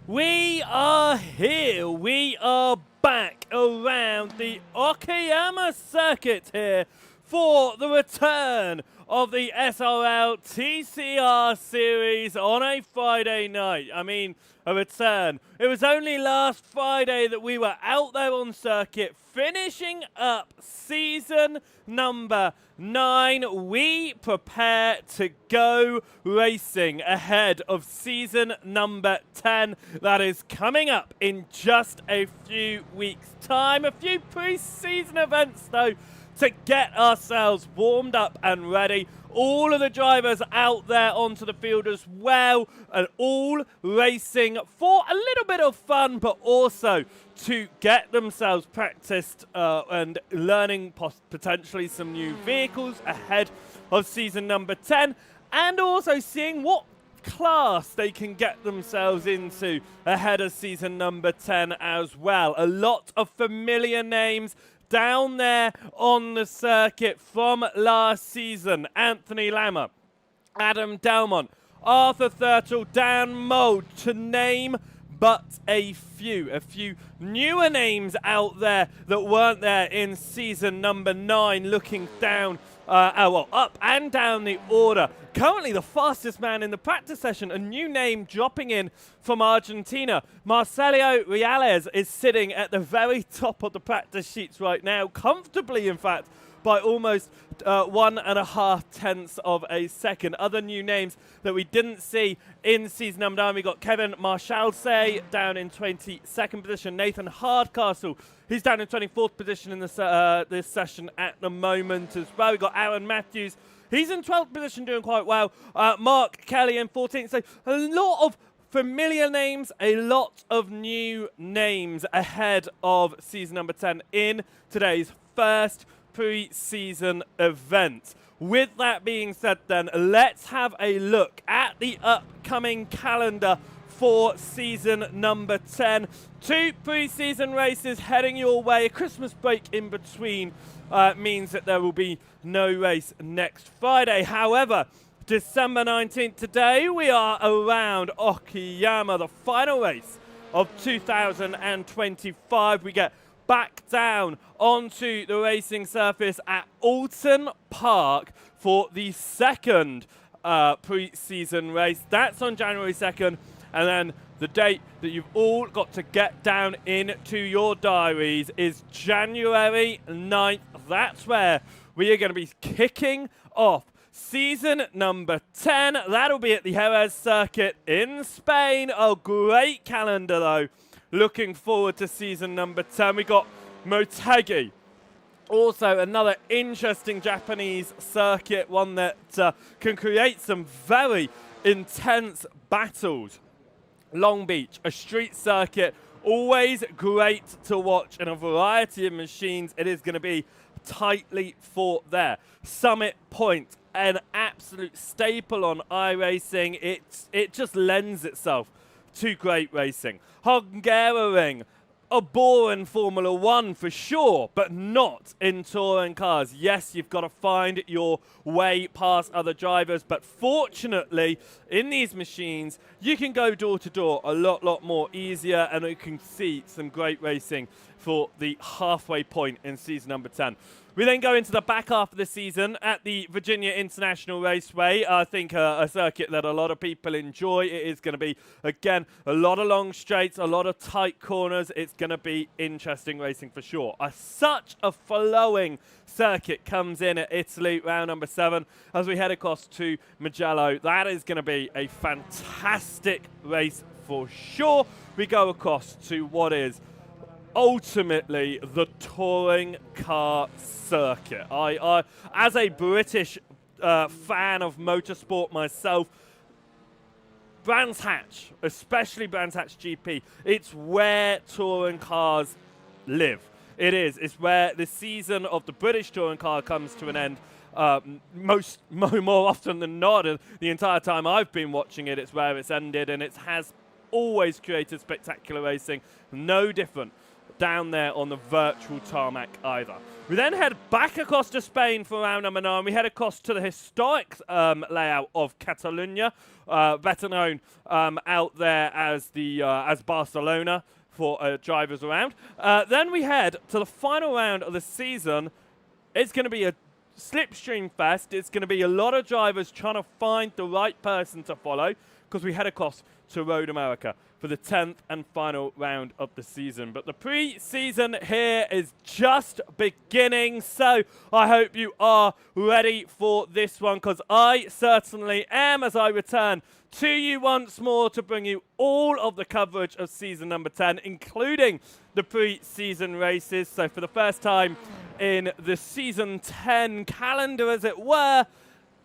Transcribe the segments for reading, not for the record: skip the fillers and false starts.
We are here. We are back around the Okayama circuit here for the return of the SRL TCR series on a Friday night. I mean, a return. It was only last Friday that we were out there on circuit finishing up season number 9. We prepare to go racing ahead of season number 10 that is coming up in just a few weeks' time. A few pre-season events though to get ourselves warmed up and ready. All of the drivers out there onto the field as well, and all racing for a little bit of fun, but also to get themselves practiced and learning potentially some new vehicles ahead of season number 10, and also seeing what class they can get themselves into ahead of season number 10 as well. A lot of familiar names down there on the circuit from last season. Anthony Lammer, Adam Delmont, Arthur Thurtle, Dan Mould, to name but a few newer names out there that weren't there in season number 9, looking down, up and down the order. Currently the fastest man in the practice session, a new name dropping in from Argentina. Marcelio Reales is sitting at the very top of the practice sheets right now, comfortably in fact, by almost 1.5 tenths of a second. Other new names that we didn't see in season number 9, we got Kevin Marchalse down in 22nd position. Nathan Hardcastle, he's down in 24th position in this session at the moment as well. We got Aaron Matthews, he's in 12th position doing quite well. Mark Kelly in 14th. So a lot of familiar names, a lot of new names ahead of season number 10 in today's first pre-season event. With that being said then, let's have a look at the upcoming calendar for season number 10. 2 pre-season races heading your way. A Christmas break in between means that there will be no race next Friday. However, December 19th today, we are around Okayama, the final race of 2025. We get back down onto the racing surface at Alton Park for the second pre-season race. That's on January 2nd, and then the date that you've all got to get down into your diaries is January 9th. That's where we are going to be kicking off season number 10. That'll be at the Jerez circuit in Spain. A great calendar though. Looking forward to season number 10. We got Motegi. Also another interesting Japanese circuit, one that can create some very intense battles. Long Beach, a street circuit, always great to watch in a variety of machines. It is going to be tightly fought there. Summit Point, an absolute staple on iRacing. It just lends itself to great racing. Hungaroring, a boring Formula 1 for sure, but not in touring cars. Yes, you've got to find your way past other drivers, but fortunately, in these machines, you can go door to door a lot more easier, and you can see some great racing for the halfway point in season number 10. We then go into the back half of the season at the Virginia International Raceway. I think a circuit that a lot of people enjoy. It is going to be, again, a lot of long straights, a lot of tight corners. It's going to be interesting racing for sure. Such a flowing circuit comes in at Italy, round number 7, as we head across to Mugello. That is going to be a fantastic race for sure. We go across to what is ultimately the touring car circuit. I as a British fan of motorsport myself, Brands Hatch, especially Brands Hatch GP, it's where touring cars live. It is. It's where the season of the British touring car comes to an end. More often than not, the entire time I've been watching it, it's where it's ended, and it has always created spectacular racing. No different down there on the virtual tarmac either. We then head back across to Spain for round number 9. We head across to the historic layout of Catalunya, better known out there as Barcelona for drivers around. Then we head to the final round of the season. It's going to be a slipstream fest. It's going to be a lot of drivers trying to find the right person to follow, because we head across to Road America for the 10th and final round of the season. But the pre-season here is just beginning, so I hope you are ready for this one, because I certainly am, as I return to you once more to bring you all of the coverage of season number 10, including the pre-season races. So for the first time in the season 10 calendar, as it were,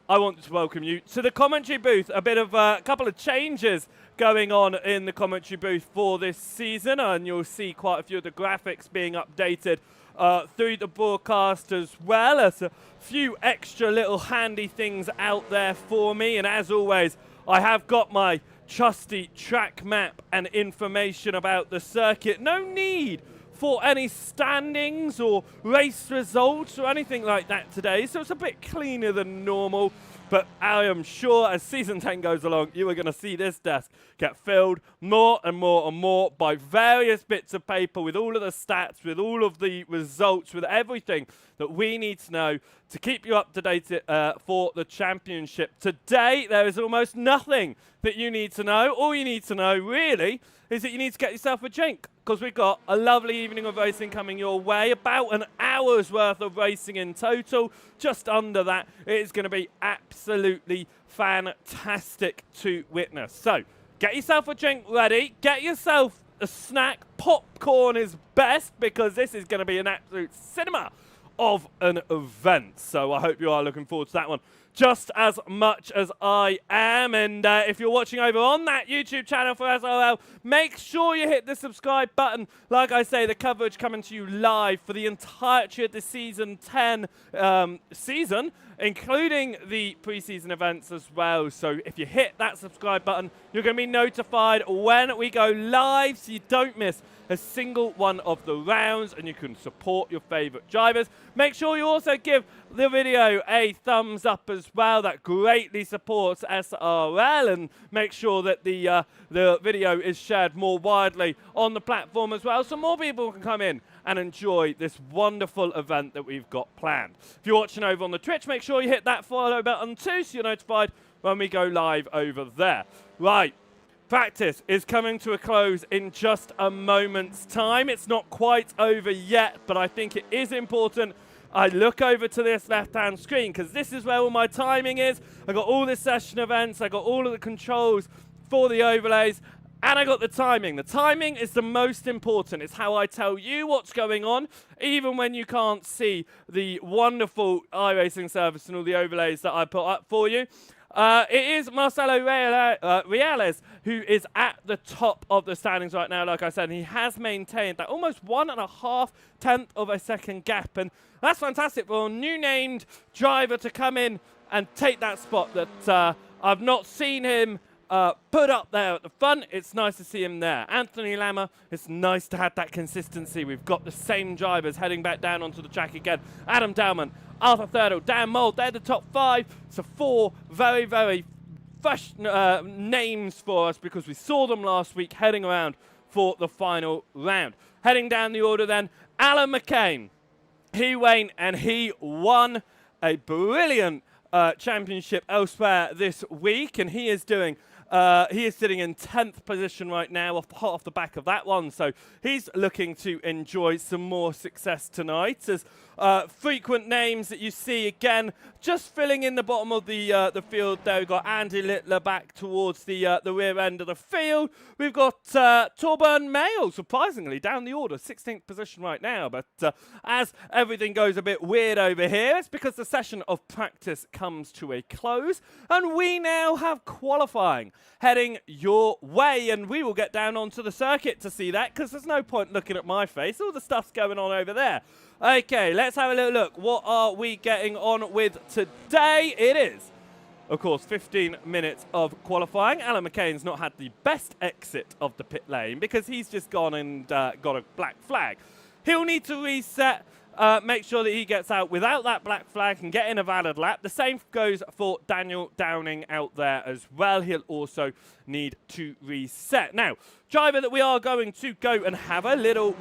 I want to welcome you to the commentary booth. A bit of a couple of changes going on in the commentary booth for this season, and you'll see quite a few of the graphics being updated through the broadcast, as well as a few extra little handy things out there for me. And as always, I have got my trusty track map and information about the circuit. No need for any standings or race results or anything like that today, so it's a bit cleaner than normal. But I am sure as season 10 goes along, you are going to see this desk get filled more and more and more by various bits of paper with all of the stats, with all of the results, with everything that we need to know to keep you up to date for the championship. Today, there is almost nothing that you need to know. All you need to know, really, is that you need to get yourself a drink, because we've got a lovely evening of racing coming your way. About an hour's worth of racing in total. Just under that. It is going to be absolutely fantastic to witness. So, get yourself a drink ready. Get yourself a snack. Popcorn is best, because this is going to be an absolute cinema of an event. So I hope you are looking forward to that one just as much as I am. And if you're watching over on that YouTube channel for SRL, make sure you hit the subscribe button. Like I say, the coverage coming to you live for the entirety of the season 10 season, including the preseason events as well. So if you hit that subscribe button, you're going to be notified when we go live, so you don't miss a single one of the rounds, and you can support your favorite drivers. Make sure you also give the video a thumbs up as well. That greatly supports SRL, and make sure that the video is shared more widely on the platform as well, so more people can come in and enjoy this wonderful event that we've got planned. If you're watching over on the Twitch, make sure you hit that follow button too, so you're notified when we go live over there. Right. Practice is coming to a close in just a moment's time. It's not quite over yet, but I think it is important I look over to this left-hand screen, because this is where all my timing is. I got all the session events, I got all of the controls for the overlays, and I got the timing. The timing is the most important. It's how I tell you what's going on, even when you can't see the wonderful iRacing service and all the overlays that I put up for you. It is Marcelo Reales who is at the top of the standings right now, like I said, and he has maintained that almost 1.5 tenth of a second gap, and that's fantastic for a new named driver to come in and take that spot that I've not seen him put up there at the front. It's nice to see him there. Anthony Lammer, it's nice to have that consistency. We've got the same drivers heading back down onto the track again. Adam Dowman, Arthur Thurtle, Dan Mould, they're the top 5. So 4 very, very fresh names for us, because we saw them last week heading around for the final round. Heading down the order then, Alan McCain. He went and he won a brilliant championship elsewhere this week, and he is doing he is sitting in 10th position right now off the back of that one, so he's looking to enjoy some more success tonight. As frequent names that you see again, just filling in the bottom of the field there. We've got Andy Littler back towards the rear end of the field. We've got Torburn Mayo, surprisingly, down the order, 16th position right now. But as everything goes a bit weird over here, it's because the session of practice comes to a close, and we now have qualifying heading your way, and we will get down onto the circuit to see that, because there's no point looking at my face. All the stuff's going on over there. Okay, let's have a little look. What are we getting on with today? It is of course, 15 minutes of qualifying. Alan McCain's not had the best exit of the pit lane because he's just gone and got a black flag. He'll need to reset, make sure that he gets out without that black flag and get in a valid lap. The same goes for Daniel Downing out there as well. He'll also need to reset. Now, driver that we are going to go and have a little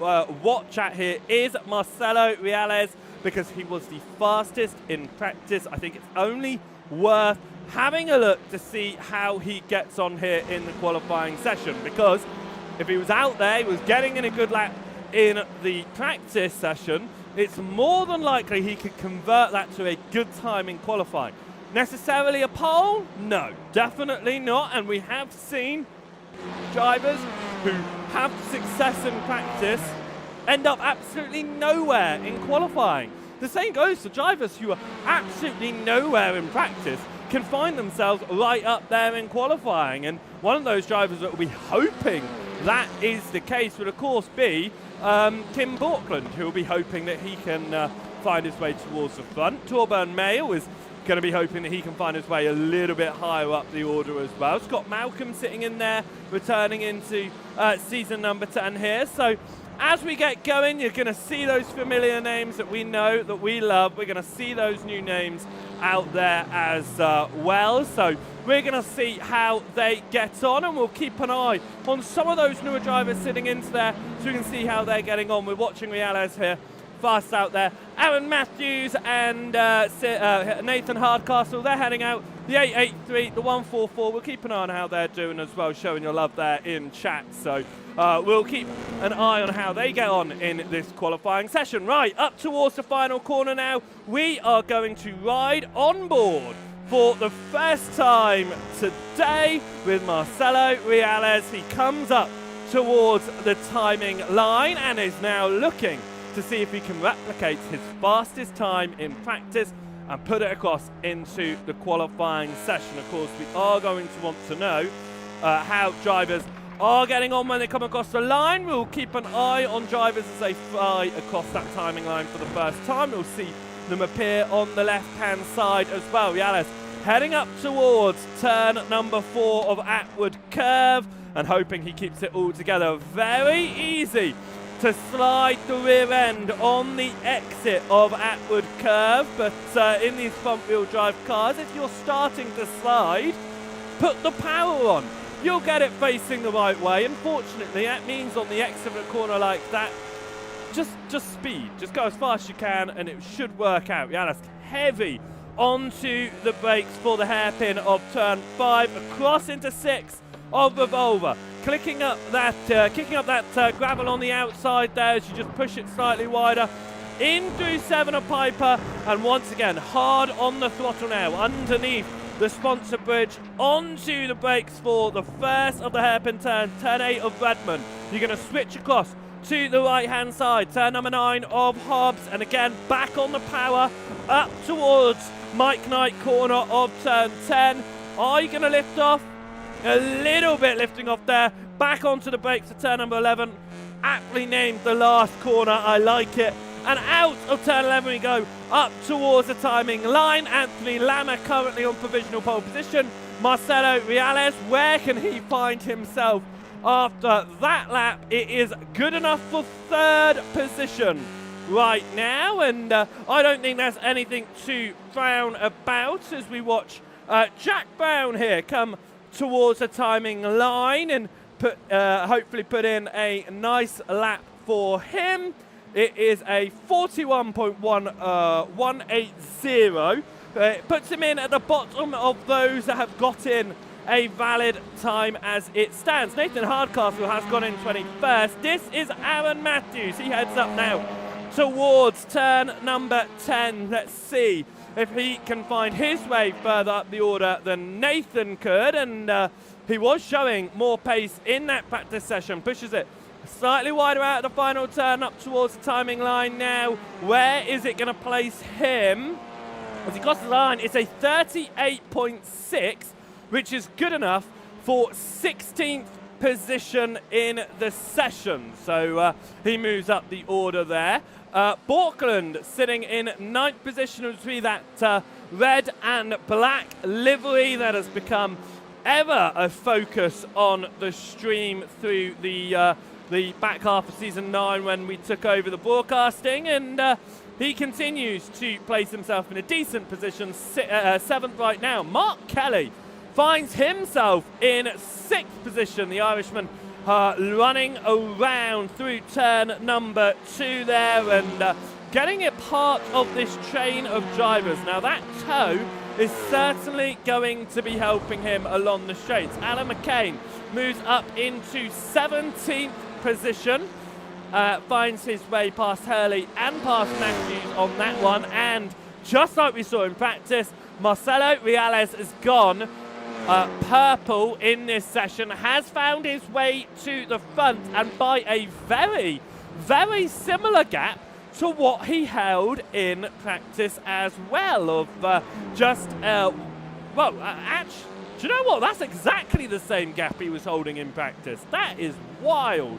watch at here is Marcelo Reales, because he was the fastest in practice. I think it's only worth having a look to see how he gets on here in the qualifying session, because if he was out there, he was getting in a good lap in the practice session, it's more than likely he could convert that to a good time in qualifying. Necessarily a pole? No, definitely not. And we have seen drivers who have success in practice end up absolutely nowhere in qualifying. The same goes for drivers who are absolutely nowhere in practice can find themselves right up there in qualifying. And one of those drivers that will be hoping that is the case would, of course, be Kim Borkland, who will be hoping that he can find his way towards the front. Torburn Mayo is going to be hoping that he can find his way a little bit higher up the order as well. Scott Malcolm sitting in there, returning into season number 10 here. So as we get going, you're going to see those familiar names that we know, that we love. We're going to see those new names out there as well. So we're going to see how they get on, and we'll keep an eye on some of those newer drivers sitting into there so we can see how they're getting on. We're watching Reales here, fast out there. Aaron Matthews and Nathan Hardcastle, they're heading out. The 883, the 144, we'll keep an eye on how they're doing as well, showing your love there in chat. So we'll keep an eye on how they get on in this qualifying session. Right, up towards the final corner now. We are going to ride on board for the first time today with Marcelo Reales. He comes up towards the timing line and is now looking to see if he can replicate his fastest time in practice and put it across into the qualifying session. Of course, we are going to want to know how drivers are getting on when they come across the line. We'll keep an eye on drivers as they fly across that timing line for the first time. We'll see them appear on the left-hand side as well. Reales heading up towards turn number 4 of Atwood Curve and hoping he keeps it all together. Very easy to slide the rear end on the exit of Atwood Curve, but in these front-wheel drive cars, if you're starting to slide, put the power on. You'll get it facing the right way. Unfortunately, that means on the exit of a corner like that, just speed. Just go as fast as you can, and it should work out. Yeah, that's heavy onto the brakes for the hairpin of turn 5, across into 6 of Revolver. Kicking up that gravel on the outside there as you just push it slightly wider. In through 7 of Piper, and once again, hard on the throttle now, underneath the sponsor bridge, onto the brakes for the first of the hairpin turns, turn 8 of Redmond. You're going to switch across to the right-hand side, turn number 9 of Hobbs, and again, back on the power, up towards Mike Knight corner of turn 10. Are you going to lift off? A little bit lifting off there. Back onto the brakes at turn number 11. Aptly named the last corner. I like it. And out of turn 11 we go, up towards the timing line. Anthony Lammer currently on provisional pole position. Marcelo Reales, where can he find himself after that lap? It is good enough for 3rd position right now. And I don't think there's anything to frown about as we watch Jack Brown here come towards the timing line and hopefully put in a nice lap for him. It is a 41.180. It puts him in at the bottom of those that have got in a valid time as it stands. Nathan Hardcastle has gone in 21st. This is Aaron Matthews. He heads up now towards turn number 10. Let's see if he can find his way further up the order than Nathan could. And he was showing more pace in that practice session. Pushes it slightly wider out of the final turn, up towards the timing line now. Where is it going to place him? As he crosses the line, it's a 38.6, which is good enough for 16th position in the session. So he moves up the order there. Borkland sitting in 9th position as we that red and black livery that has become ever a focus on the stream through the back half of Season 9 when we took over the broadcasting, and he continues to place himself in a decent position, 7th right now. Mark Kelly finds himself in 6th position, the Irishman running around through turn number 2 there and getting it part of this train of drivers. Now that toe is certainly going to be helping him along the straights. Alan McCain moves up into 17th position, finds his way past Hurley and past Matthews on that one, and just like we saw in practice, Marcelo Reales is gone. Purple in this session has found his way to the front, and by a very, very similar gap to what he held in practice as well, of actually, do you know what? That's exactly the same gap he was holding in practice. That is wild.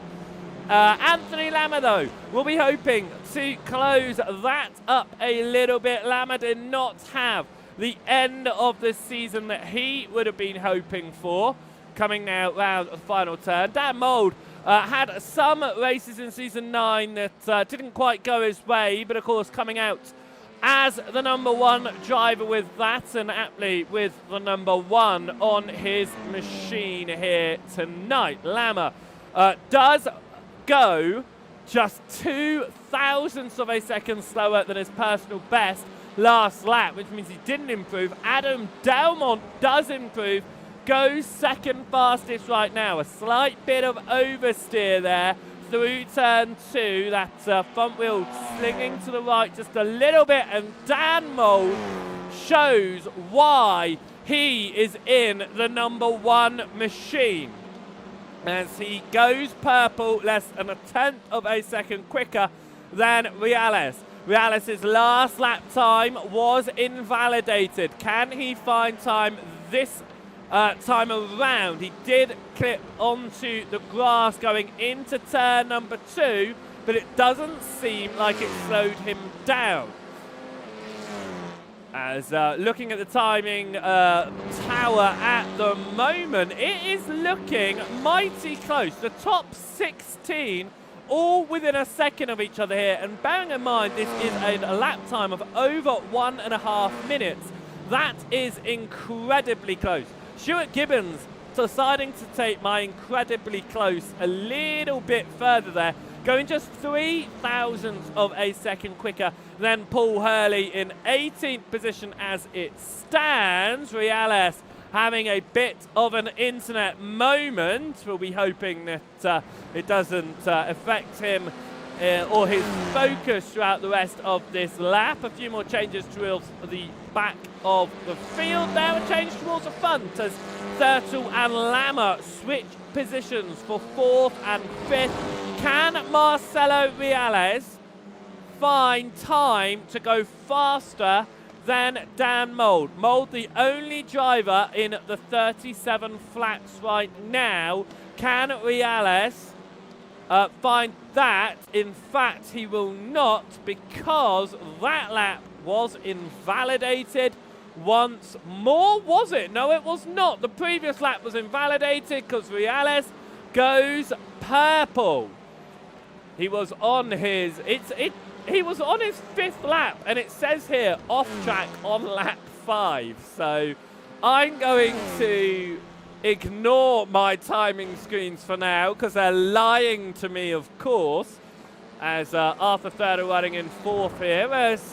Anthony Lama, though, will be hoping to close that up a little bit. Lama did not have the end of the season that he would have been hoping for, coming now round the final turn. Dan Mould had some races in Season 9 that didn't quite go his way, but of course coming out as the number 1 driver with that, and aptly with the number 1 on his machine here tonight. Lama does go just 0.02 of a second slower than his personal best last lap, which means he didn't improve. Adam Delmont does improve, goes 2nd fastest right now. A slight bit of oversteer there through turn 2. That front wheel slinging to the right just a little bit, and Dan Mould shows why he is in the number 1 machine, as he goes purple less than 1/10 of a second quicker than Reales. Reales' last lap time was invalidated. Can he find time this time around? He did clip onto the grass going into turn number 2, but it doesn't seem like it slowed him down. As looking at the timing tower at the moment, it is looking mighty close. The top 16 all within a second of each other here, and bearing in mind this is a lap time of over 1.5 minutes, that is incredibly close. Stuart Gibbons deciding to take my incredibly close a little bit further there, going just 0.03 of a second quicker than Paul Hurley in 18th position as it stands. Reales having a bit of an internet moment. We'll be hoping that it doesn't affect him or his focus throughout the rest of this lap. A few more changes towards the back of the field there. A change towards the front as Thurtle and Lama switch positions for 4th and 5th. Can Marcelo Reales find time to go faster than Dan Mould? Mould, the only driver in the 37 flats right now. Can Reales find that? In fact, he will not, because that lap was invalidated once more. Was it? No, it was not. The previous lap was invalidated because Reales goes purple. He was on his he was on his 5th lap, and it says here off track on lap 5. So I'm going to ignore my timing screens for now because they're lying to me, of course, as Arthur Thurtle running in 4th here, as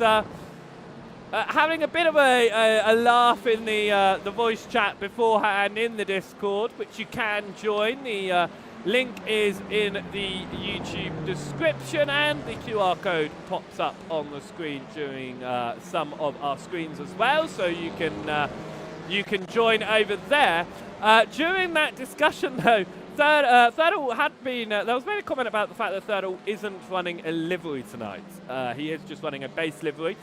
having a bit of a laugh in the voice chat beforehand in the Discord, which you can join. The link is in the YouTube description, and the QR code pops up on the screen during some of our screens as well, so you can join over there. During that discussion, though, Thurtle had been, there was made a comment about the fact that Thurtle isn't running a livery tonight. He is just running a base livery.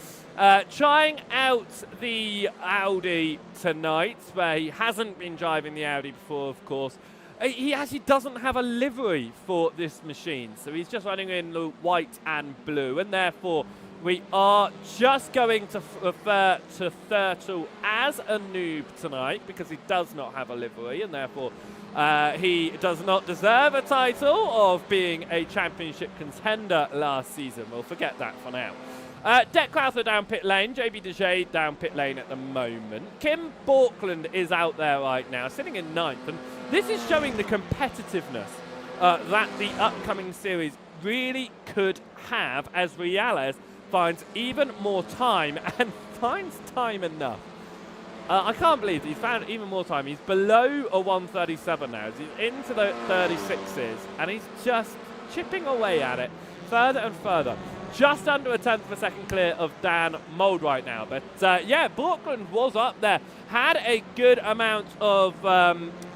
Trying out the Audi tonight, where he hasn't been driving the Audi before, of course. He actually doesn't have a livery for this machine, so he's just running in the white and blue, and therefore we are just going to refer to Thurtle as a noob tonight because he does not have a livery, and therefore he does not deserve a title of being a championship contender last season. We'll forget that for now. Deck Crowther down pit lane, JB DeJay down pit lane at the moment. Kim Borkland is out there right now, sitting in 9th, and this is showing the competitiveness that the upcoming series really could have as Reales finds even more time and finds time enough. I can't believe he's found even more time. He's below a 137 now. He's into the 36s, and he's just chipping away at it further and further. Just under a 10th of a second clear of Dan Mould right now. But yeah, Borkland was up there. Had a good amount of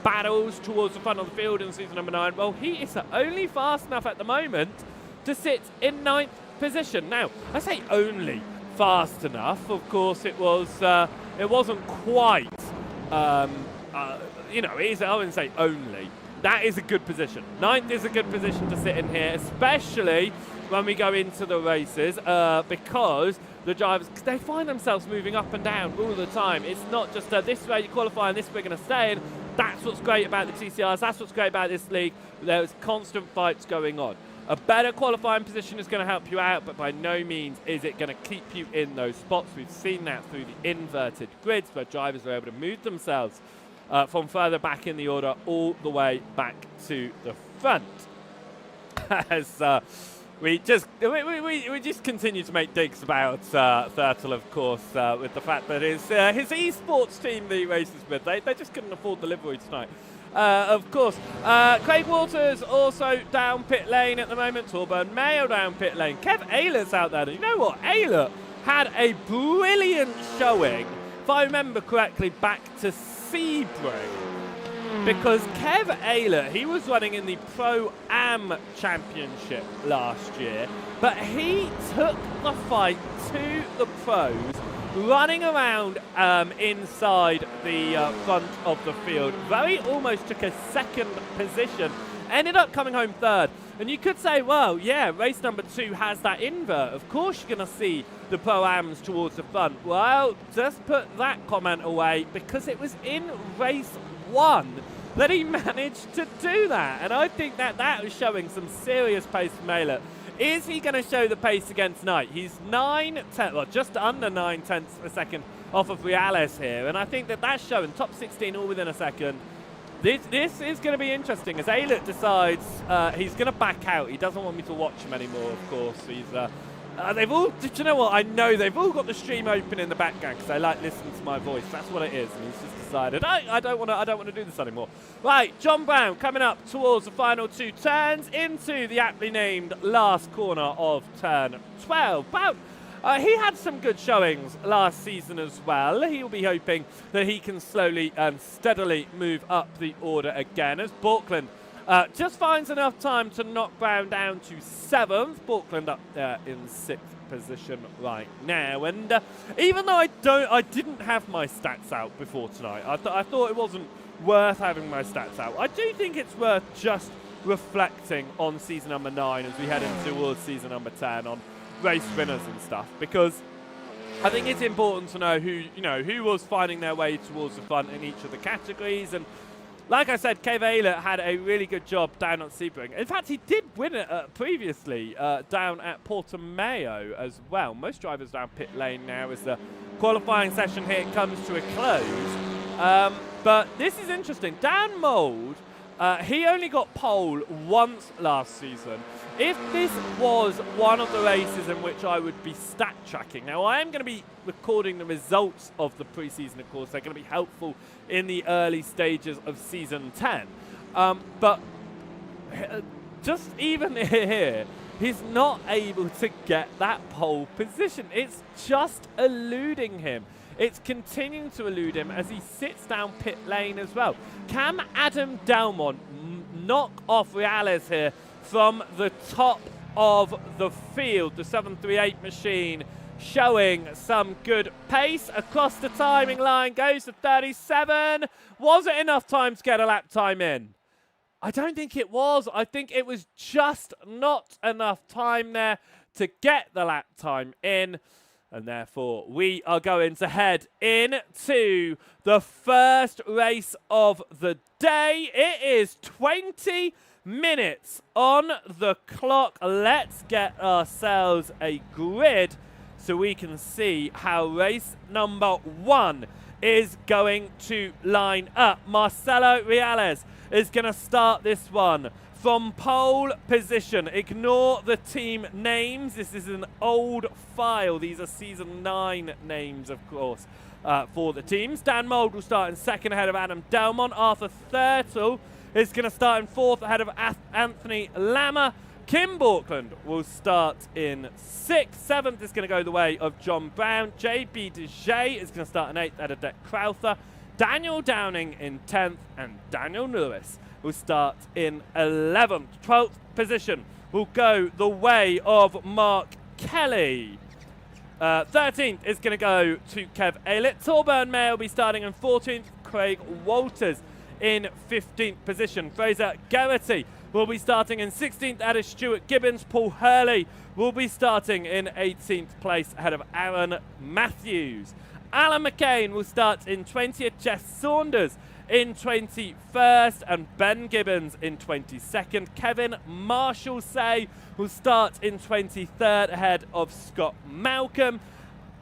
battles towards the front of the field in season number 9. Well, he is only fast enough at the moment to sit in 9th position. Now, I say only fast enough. Of course, it wasn't quite, you know, I wouldn't say only. That is a good position. 9th is a good position to sit in here, especially when we go into the races, because the drivers, they find themselves moving up and down all the time. It's not just this way you qualify and this way you're going to stay in. That's what's great about the TCRs. That's what's great about this league. There's constant fights going on. A better qualifying position is going to help you out, but by no means is it going to keep you in those spots. We've seen that through the inverted grids where drivers are able to move themselves from further back in the order all the way back to the front. As we just continue to make digs about Thurtle, of course, with the fact that his esports team that he races with, they just couldn't afford the livery tonight. Of course, Craig Walters also down pit lane at the moment. Torburn Mayo down pit lane. Kev Ayler's out there. And you know what? Ayler had a brilliant showing, if I remember correctly, back to Sebring. Because Kev Ayler, he was running in the Pro-Am Championship last year, but he took the fight to the pros, running around inside the front of the field. Very almost took a second position, ended up coming home 3rd. And you could say, well, yeah, race number 2 has that invert. Of course you're going to see the Pro-Ams towards the front. Well, just put that comment away, because it was in race 1 that he managed to do that. And I think that was showing some serious pace from Ayler. Is he going to show the pace against Knight? He's just under 9/10 of a second off of Reales here. And I think that's showing top 16 all within a second. This is going to be interesting as Ayler decides he's going to back out. He doesn't want me to watch him anymore, of course. He's they've all, do you know what? I know they've all got the stream open in the background because they like listening to my voice. That's what it is. And he's just decided, I don't want to do this anymore. Right, John Brown coming up towards the final 2 turns into the aptly named last corner of turn 12. He had some good showings last season as well. He'll be hoping that he can slowly and steadily move up the order again as Borkland just finds enough time to knock Brown down to 7th. Borkland up there in 6th position right now. And even though I didn't have my stats out before tonight, I thought it wasn't worth having my stats out. I do think it's worth just reflecting on season number 9 as we head in towards season number 10 on race winners and stuff, because I think it's important to know who was finding their way towards the front in each of the categories. And like I said, Kev Ayler had a really good job down at Sebring. In fact, he did win it previously down at Portimao as well. Most drivers down pit lane now as the qualifying session here comes to a close. But this is interesting. Dan Mould, he only got pole once last season. If this was one of the races in which I would be stat tracking, now I am going to be recording the results of the preseason, of course. They're going to be helpful in the early stages of season 10. But just even here, he's not able to get that pole position. It's just eluding him. It's continuing to elude him as he sits down pit lane as well. Can Adam Delmont knock off Reales here from the top of the field? The 738 machine showing some good pace across the timing line, goes to 37. Was it enough time to get a lap time in? I don't think it was. I think it was just not enough time there to get the lap time in. And therefore, we are going to head into the first race of the day. It is 20 minutes on the clock. Let's get ourselves a grid so we can see how race number 1 is going to line up. Marcelo Reales is going to start this one from pole position. Ignore the team names. This is an old file. These are season 9 names, of course, for the teams. Dan Mould will start in second ahead of Adam Delmont. Arthur Thurtle is going to start in fourth ahead of Anthony Lammer. Kim Borkland will start in 6th. 7th is going to go the way of John Brown. JB DeJay is going to start in 8th ahead of Deck Crowther. Daniel Downing in 10th, and Daniel Lewis will start in 11th. 12th position will go the way of Mark Kelly. 13th is going to go to Kev Aylett. Torburn Mayer will be starting in 14th. Craig Walters in 15th position. Fraser Garrity will be starting in 16th ahead of Stuart Gibbons. Paul Hurley will be starting in 18th place ahead of Aaron Matthews. Alan McCain will start in 20th. Jess Saunders in 21st, and Ben Gibbons in 22nd. Kevin Marshall-Say will start in 23rd ahead of Scott Malcolm.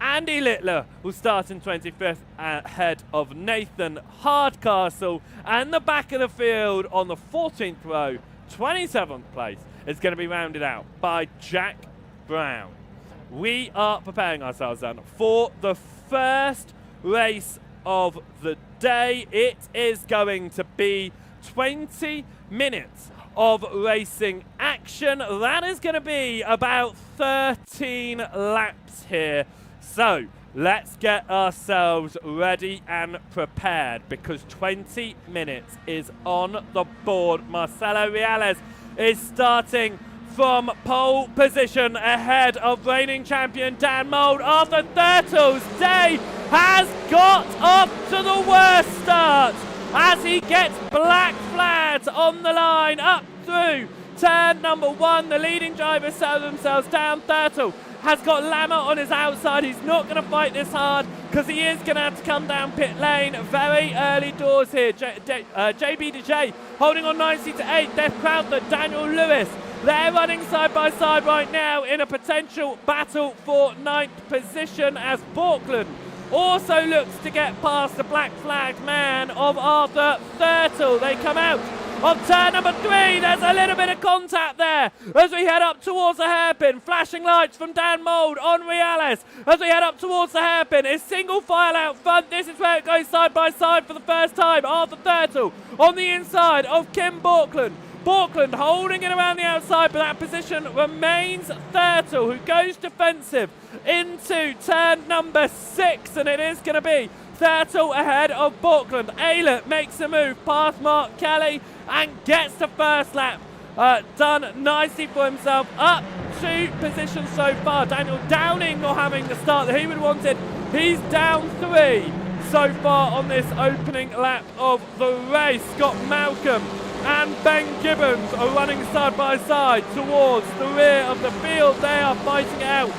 Andy Littler will start in 25th ahead of Nathan Hardcastle. And the back of the field on the 14th row, 27th place, is going to be rounded out by Jack Brown. We are preparing ourselves then for the first race of the day. It is going to be 20 minutes of racing action. That is going to be about 13 laps here. So let's get ourselves ready and prepared, because 20 minutes is on the board. Marcelo Reales is starting from pole position ahead of reigning champion Dan Mould. Arthur Thurtle's day has got off to the worst start as he gets black flagged on the line up through turn number 1. The leading drivers settle themselves down. Thurtle has got Lammer on his outside. He's not going to fight this hard because he is going to have to come down pit lane very early doors here. JB DeJay holding on nicely to 8th. Death Crowther, Daniel Lewis. They're running side by side right now in a potential battle for 9th position as Borkland also looks to get past the black flagged man of Arthur Thurtle. They come out of turn number 3. There's a little bit of contact there as we head up towards the hairpin. Flashing lights from Dan Mould on Reales as we head up towards the hairpin. It's single file out front. This is where it goes side by side for the first time. Arthur Thurtle on the inside of Kim Borkland. Borkland holding it around the outside, but that position remains Thurtle, who goes defensive into turn number 6, and it is going to be Thurtle ahead of Borkland. Aylett makes a move past Mark Kelly and gets the first lap done nicely for himself. Up 2 positions so far. Daniel Downing not having the start that he would have wanted. He's down 3 so far on this opening lap of the race. Scott Malcolm and Ben Gibbons are running side by side towards the rear of the field. They are fighting out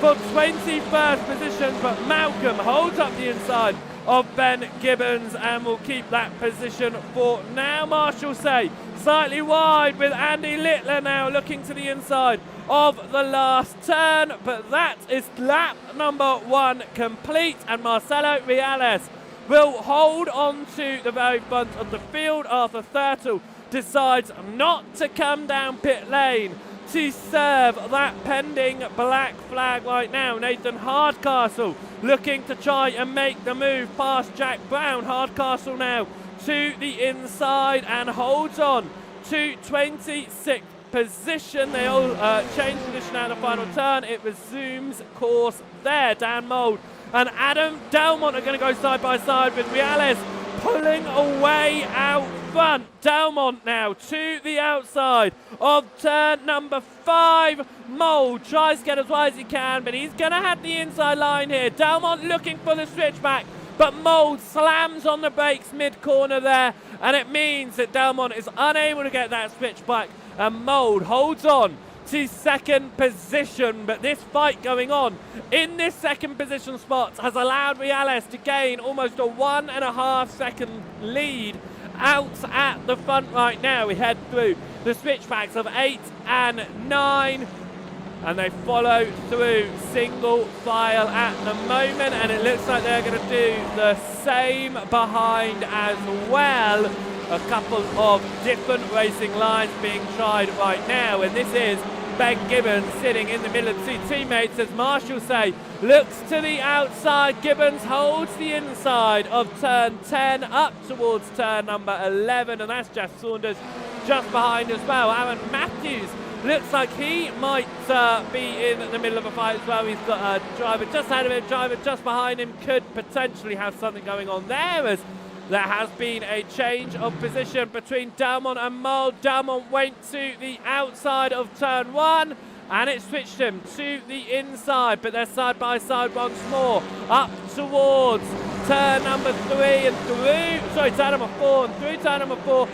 for 21st position, but Malcolm holds up the inside of Ben Gibbons and will keep that position for now. Marshall-Say slightly wide with Andy Littler now looking to the inside of the last turn, but that is lap number 1 complete, and Marcelo Reales will hold on to the very front of the field. Arthur Thurtle decides not to come down pit lane to serve that pending black flag right now. Nathan Hardcastle looking to try and make the move past Jack Brown. Hardcastle now to the inside and holds on to 26th position. They all change position at the final turn. It resumes course there. Dan Mould and Adam Delmont are going to go side by side with Reales pulling away out front. Delmont now to the outside of turn number 5. Mould tries to get as wide as he can, but he's going to have the inside line here. Delmont looking for the switchback, but Mould slams on the brakes mid-corner there, and it means that Delmont is unable to get that switch back, and Mould holds on to second position. But this fight going on in this second position spot has allowed Reales to gain almost a 1.5 second lead out at the front right now. We head through the switchbacks of 8 and 9, and they follow through single file at the moment, and it looks like they're going to do the same behind as well. A couple of different racing lines being tried right now, and this is Ben Gibbons sitting in the middle of two teammates, as Marshall say, looks to the outside. Gibbons holds the inside of turn 10 up towards turn number 11, and that's Jeff Saunders just behind as well. Aaron Matthews looks like he might be in the middle of a fight as well. He's got a driver just ahead of him, driver just behind him, could potentially have something going on there, as there has been a change of position between Delmont and Mould. Delmont went to the outside of turn 1, and it switched him to the inside, but they're side by side once more up towards turn number 3 and through, turn number 4 and through turn number 4.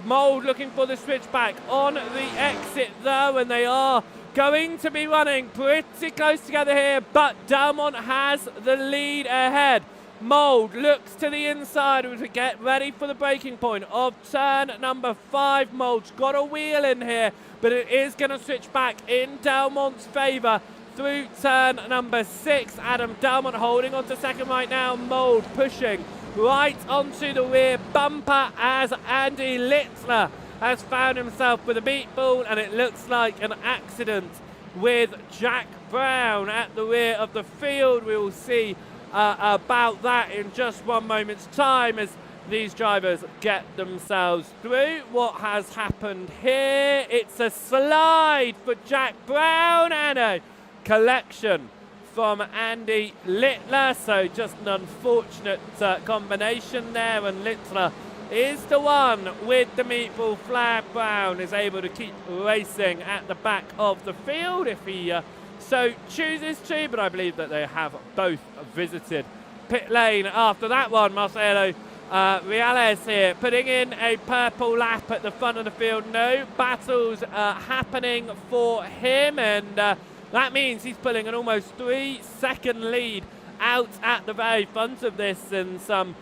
Mould looking for the switchback on the exit though, and they are going to be running pretty close together here, but Delmont has the lead ahead. Mould looks to the inside as we get ready for the breaking point of turn number 5. Mould's got a wheel in here, but it is going to switch back in Delmont's favour through turn number 6. Adam Delmont holding on to second right now. Mould pushing right onto the rear bumper as Andy Littler has found himself with a meatball, and it looks like an accident with Jack Brown at the rear of the field. We will see about that in just one moment's time as these drivers get themselves through. What has happened here? It's a slide for Jack Brown and a collection from Andy Littler, so just an unfortunate combination there, and Littler is the one with the meatball flag. Brown is able to keep racing at the back of the field if he so chooses to, but I believe that they have both visited pit lane after that one. Marcelo Reales here putting in a purple lap at the front of the field. No battles happening for him, and that means he's pulling an almost 3-second lead out at the very front of this, and some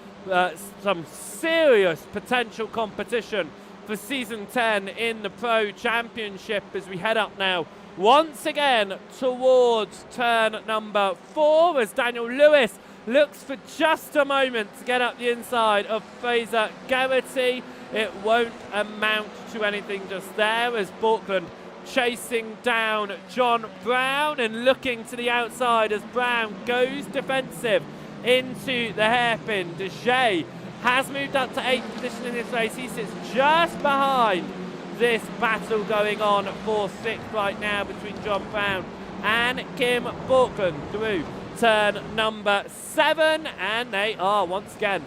serious potential competition for season 10 in the Pro Championship as we head up now once again towards turn number 4, as Daniel Lewis looks for just a moment to get up the inside of Fraser Garrity. It won't amount to anything just there, as Borkland chasing down John Brown and looking to the outside as Brown goes defensive into the hairpin. De Gea has moved up to 8th position in this race. He sits just behind this battle going on for 6th right now between John Brown and Kim Borkland through turn number 7, and they are once again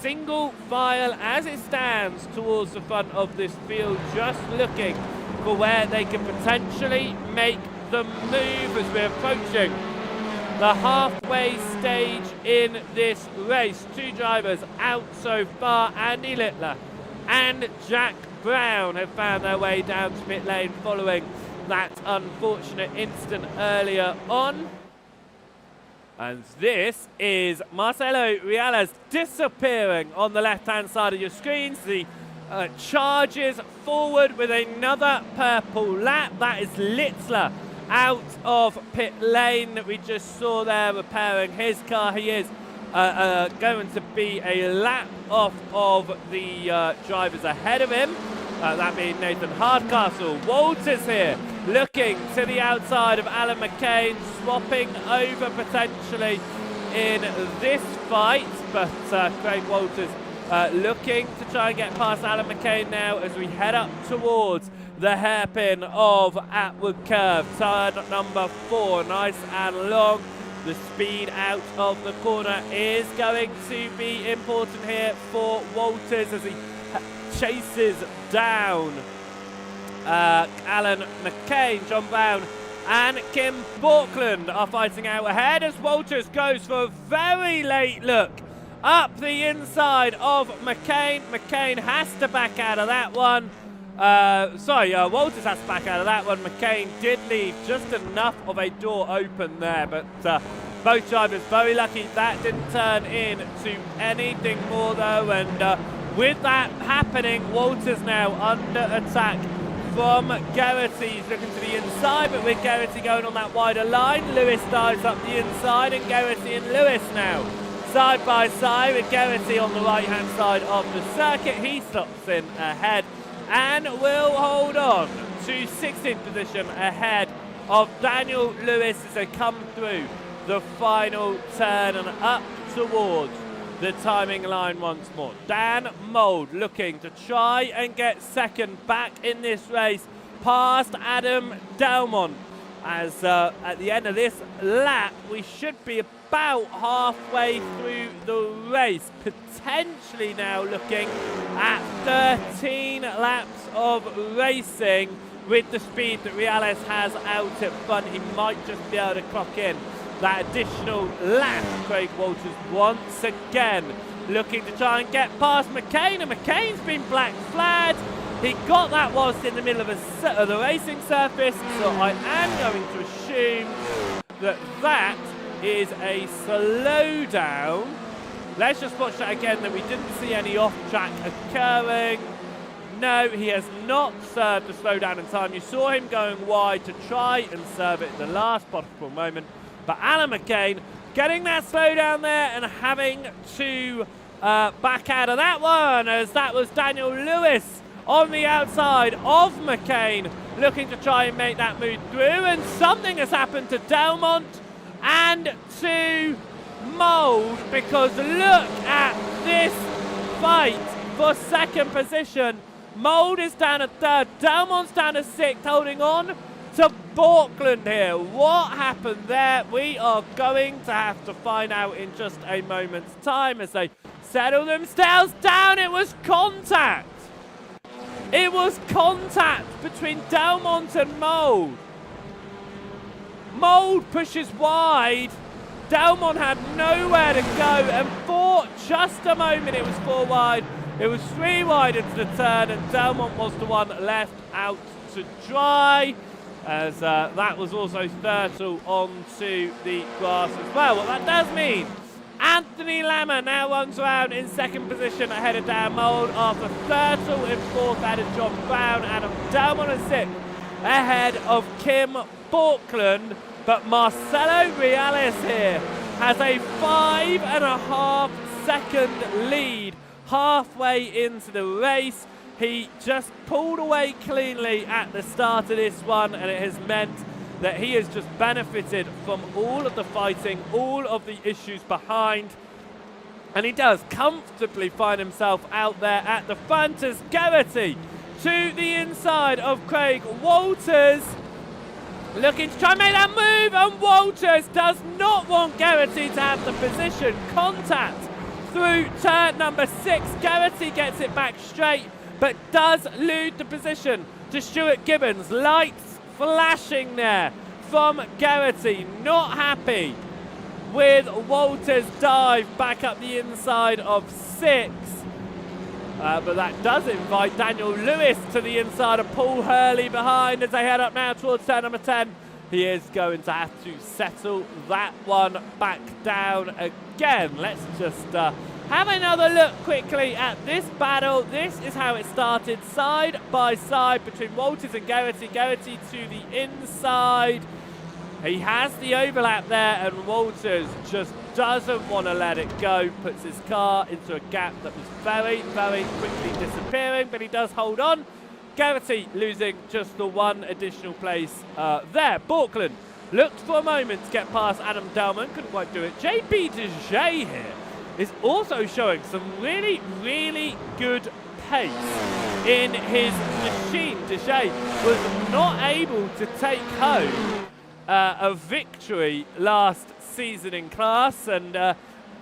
single file as it stands towards the front of this field, just looking for where they can potentially make the move as we're approaching the halfway stage in this race. 2 drivers out so far. Andy Littler and Jack Brown have found their way down to pit lane following that unfortunate incident earlier on. And this is Marcelo Reales disappearing on the left-hand side of your screens. The charges forward with another purple lap. That is Littler out of pit lane that we just saw there repairing his car. He is going to be a lap off of the drivers ahead of him. That being Nathan Hardcastle. Walters here looking to the outside of Alan McCain, swapping over potentially in this fight, but Craig Walters looking to try and get past Alan McCain now as we head up towards the hairpin of Atwood Curve. Turn number 4, nice and long. The speed out of the corner is going to be important here for Walters as he chases down Alan McCain. John Brown and Kim Borkland are fighting out ahead as Walters goes for a very late look up the inside of McCain. McCain has to back out of that one. Walters has to back out of that one. McCain did leave just enough of a door open there, but both drivers very lucky that didn't turn into anything more though, and with that happening, Walters now under attack from Garrity. He's looking to the inside, but with Garrity going on that wider line, Lewis dives up the inside, and Garrity and Lewis now side by side with Garrity on the right hand side of the circuit. He stops in ahead and will hold on to 16th position ahead of Daniel Lewis as they come through the final turn and up towards the timing line once more. Dan Mould looking to try and get second back in this race past Adam Delmont, as at the end of this lap we should be about halfway through the race, potentially now looking at 13 laps of racing. With the speed that Reales has out at front, he might just be able to clock in that additional lap. Craig Walters once again looking to try and get past McCain, and McCain's been black flagged. He got that whilst in the middle of the racing surface, so I am going to assume that that is a slowdown. Let's just watch that again, that we didn't see any off-track occurring. No, he has not served the slowdown in time. You saw him going wide to try and serve it at the last possible moment. But Alan McCain getting that slowdown there and having to back out of that one, as that was Daniel Lewis on the outside of McCain looking to try and make that move through. And something has happened to Delmont and to Mould, because look at this fight for second position. Mould is down at third, Delmont's down to sixth, holding on to Borkland here. What happened there? We are going to have to find out in just a moment's time as they settle themselves down. It was contact. It was contact between Delmont and Mould. Mould pushes wide. Delmont had nowhere to go, and for just a moment it was 4 wide. It was 3 wide into the turn, and Delmont was the one left out to dry, as that was also Thurtle onto the grass as well. What that does mean, Anthony Lammer now runs around in second position ahead of Dan Mould, after Thurtle in fourth ahead of John Brown, Adam Delmont in sixth ahead of Kim Borkland. But Marcelo Reales here has a 5.5 second lead halfway into the race. He just pulled away cleanly at the start of this one, and it has meant that he has just benefited from all of the fighting, all of the issues behind, and he does comfortably find himself out there at the front as Garrity to the inside of Craig Walters, looking to try and make that move, and Walters does not want Garrity to have the position. Contact through turn number 6. Garrity gets it back straight, but does lose the position to Stuart Gibbons. Lights flashing there from Garrity. Not happy with Walters' dive back up the inside of 6. But that does invite Daniel Lewis to the inside of Paul Hurley behind as they head up now towards turn number 10. He is going to have to settle that one back down again. Let's just have another look quickly at this battle. This is how it started, side by side between Walters and Garrity. Garrity to the inside. He has the overlap there, and Walters just doesn't want to let it go. Puts his car into a gap that was very, very quickly disappearing, but he does hold on. Garrity losing just the one additional place there. Borkland looked for a moment to get past Adam Delmont, couldn't quite do it. JP Dejay here is also showing some really, really good pace in his machine. Dejay was not able to take home a victory last season in class, and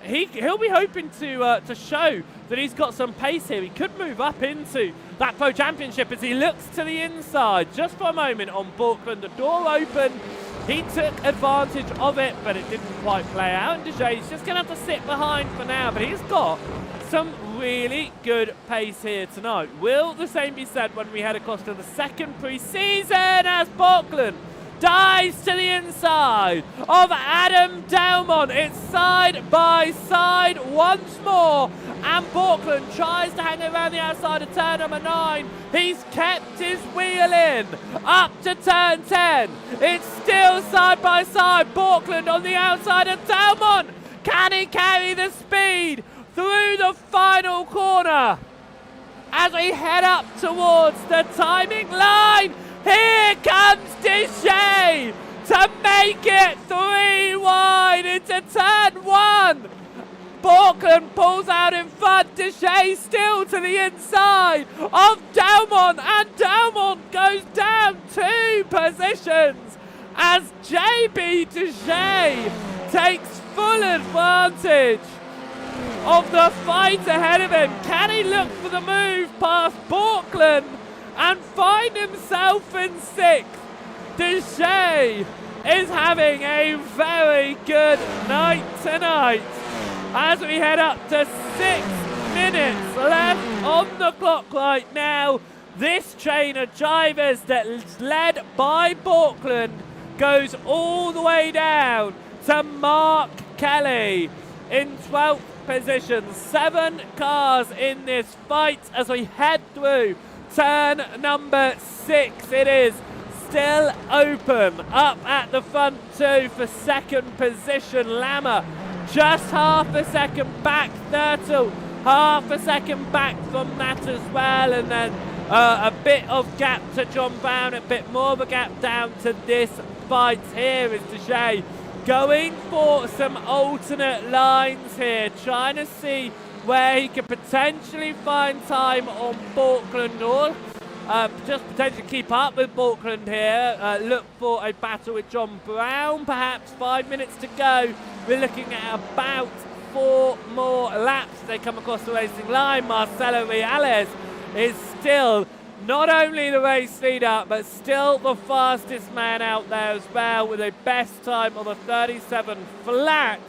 he'll be hoping to show that he's got some pace here. He could move up into that Pro Championship as he looks to the inside. Just for a moment on Borkland, the door opened. He took advantage of it, but it didn't quite play out. And Jerez just going to have to sit behind for now, but he's got some really good pace here tonight. Will the same be said when we head across to the second pre-season as Borkland dives to the inside of Adam Delmont. It's side by side once more, and Borkland tries to hang around the outside of turn number 9. He's kept his wheel in up to turn 10. It's still side by side. Borkland on the outside of Delmont. Can he carry the speed through the final corner as we head up towards the timing line? Here comes Jerez to make it 3 wide into turn 1. Borkland pulls out in front. Jerez still to the inside of Delmont, and Delmont goes down 2 positions as JB Jerez takes full advantage of the fight ahead of him. Can he look for the move past Borkland and find himself in 6th? Jerez is having a very good night tonight as we head up to 6 minutes left on the clock right now. This train of drivers that's led by Borkland goes all the way down to Mark Kelly in 12th position. 7 cars in this fight as we head through turn number 6. It is still open up at the front 2 for second position. Lama just half a second back. Thurtle half a second back from that as well, and then a bit of gap to John Brown, a bit more of a gap down to this fight. Here is Jerez going for some alternate lines here, trying to see where he could potentially find time on Borkland, or just potentially keep up with Borkland here. Look for a battle with John Brown, perhaps 5 minutes to go. We're looking at about 4 more laps. They come across the racing line. Marcelo Reales is still not only the race leader, but still the fastest man out there as well, with a best time of a 37 flat,